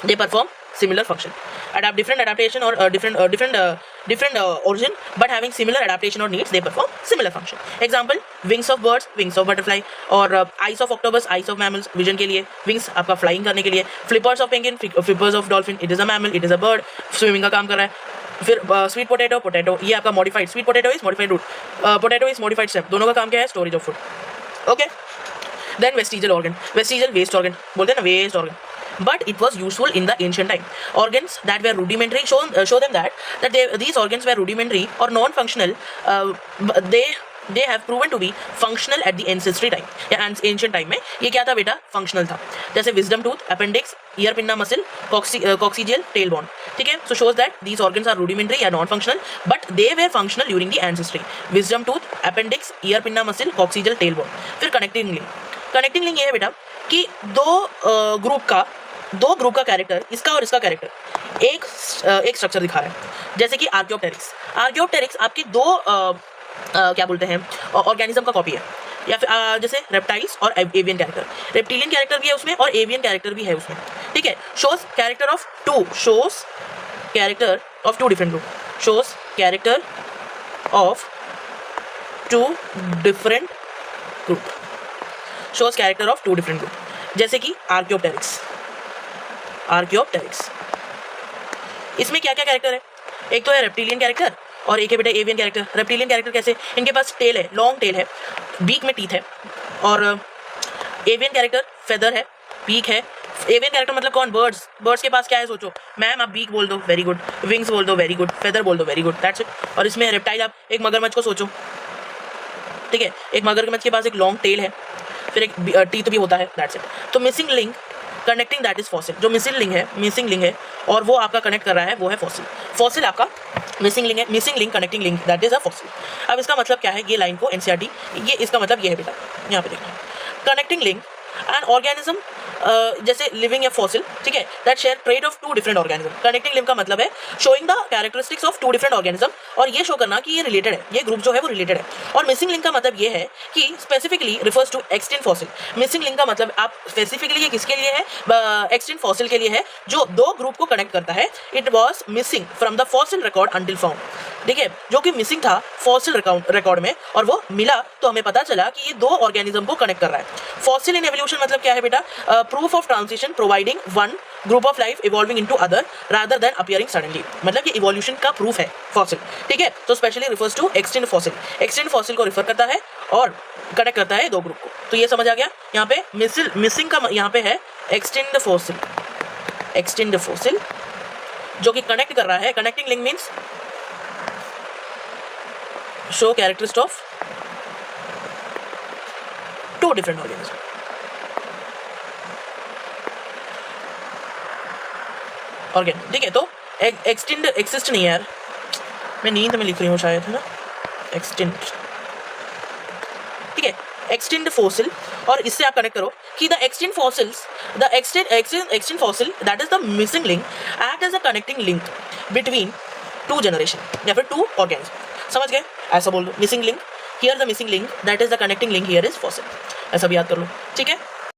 they perform similar function. adapt different adaptation or different origin but having similar adaptation or needs, they perform similar function. Example, wings of birds, wings of butterfly, और eyes of octopus, eyes of mammals, vision के लिए, wings आपका flying करने के लिए, flippers of penguin, flippers of dolphin, it is a mammal, it is a bird, swimming का काम कर रहा है। फिर स्वीट पोटैटो, ये आपका modified, sweet potato is modified root, potato is modified stem, दोनों का काम क्या है, storage of food. Okay, then vestigial organ, vestigial waste organ बोलते हैं ना, waste organ, but it was useful in the ancient time. Organs that were rudimentary, show them that these organs were rudimentary or non-functional. They have proven to be functional at the ancestry time, या ancient time में ये क्या था बेटा, functional था। जैसे wisdom tooth, appendix, ear pinna muscle, coccygeal, tailbone, ठीक है, so shows that these organs are rudimentary या non-functional but they were functional during the ancestry. wisdom tooth, appendix, ear pinna muscle, coccygeal, tailbone। फिर connecting link ये है बेटा कि दो group का कैरेक्टर, इसका और इसका कैरेक्टर एक स्ट्रक्चर दिखा रहा है। जैसे कि आर्कियोप्टेरिक्स आपकी दो क्या बोलते हैं, ऑर्गेनिज्म का कॉपी है, या फिर जैसे रेप्टाइल्स और एवियन कैरेक्टर, रेप्टिलियन कैरेक्टर भी है उसमें और एवियन कैरेक्टर भी है उसमें, ठीक है। Shows character of two different group, shows character of two different group, जैसे कि आर्कियोप्टेरिक्स। इसमें क्या क्या कैरेक्टर है, एक तो है रेप्टिलियन कैरेक्टर और एक है बेटा एवियन कैरेक्टर। रेप्टिलियन कैरेक्टर कैसे, इनके पास टेल है, लॉन्ग टेल है, बीक में टीथ है, और एवियन कैरेक्टर फेदर है, बीक है। एवियन कैरेक्टर मतलब कौन, बर्ड्स के पास क्या है, सोचो मैम, आप बीक बोल दो, वेरी गुड, विंग्स बोल दो, वेरी गुड, फेदर बोल दो, वेरी गुड, दैट्स इट। और इसमें रेप्टाइल, आप एक मगरमच्छ को सोचो, ठीक है, एक मगरमच्छ के पास एक लॉन्ग टेल है, फिर एक टीथ भी होता है, दैट्स इट। तो missing link connecting that is fossil, जो मिसिंग लिंक है और वो आपका कनेक्ट कर रहा है वो है फॉसिल आपका मिसिंग लिंक है, missing link connecting link that is a fossil. अब इसका मतलब क्या है, ये लाइन को एनसीईआरटी, ये इसका मतलब ये है बेटा, यहाँ पे देखना, कनेक्टिंग लिंक एन ऑर्गेनिज्म जैसे लिविंग या फॉसिल, ठीक है, that share trait of two different organism. Connecting link का मतलब है showing the characteristics of two different organism, और ये शो करना कि ये रिलेटेड है, ये ग्रुप जो है वो रिलेटेड है। और मिसिंग लिंक का मतलब ये है कि specifically refers to extinct fossil. Missing link का मतलब आप स्पेसिफिकली ये किसके लिए है, एक्सटिंक्ट फॉसिल के लिए है, जो दो ग्रुप को कनेक्ट करता है। It was missing from the fossil record until found, देखिए, जो कि मिसिंग था फॉसिल रिकॉर्ड में, और वो मिला तो हमें पता चला कि ये दो ऑर्गेनिज्म को कनेक्ट कर रहा है। फॉसिल इन एवोल्यूशन मतलब क्या है बेटा, proof of transition providing one group of life evolving into other rather than appearing suddenly, मतलब ये इवोल्यूशन का प्रूफ है फॉसिल, ठीक है। तो specially refers to extinct fossil, extinct fossil को रिफर करता है और कनेक्ट करता है दो ग्रुप को। तो ये समझ आ गया। यहाँ पे मिसिंग का यहाँ पे है एक्सटिंक्ट फॉसिल, एक्सटिंक्ट फॉसिल जो कि कनेक्ट कर रहा है। Connecting link means show characteristics of two different organisms. Organ, ठीक है। तो एक्सटिंक्ट एक्सिस्ट नहीं है यार, मैं नींद में लिख रही हूँ शायद, है ना, एक्सटिंक्ट, ठीक है, एक्सटिंक्ट फॉसिल। और इससे आप कनेक्ट करो कि the extinct fossils, the extinct fossil that is the missing link act as a connecting link between two generation या फिर टू ऑर्गेनिज्म। समझ गए, ऐसा बोल दो, missing link, here the missing link that is the connecting link, here is fossil, ऐसा भी याद कर लो, ठीक है।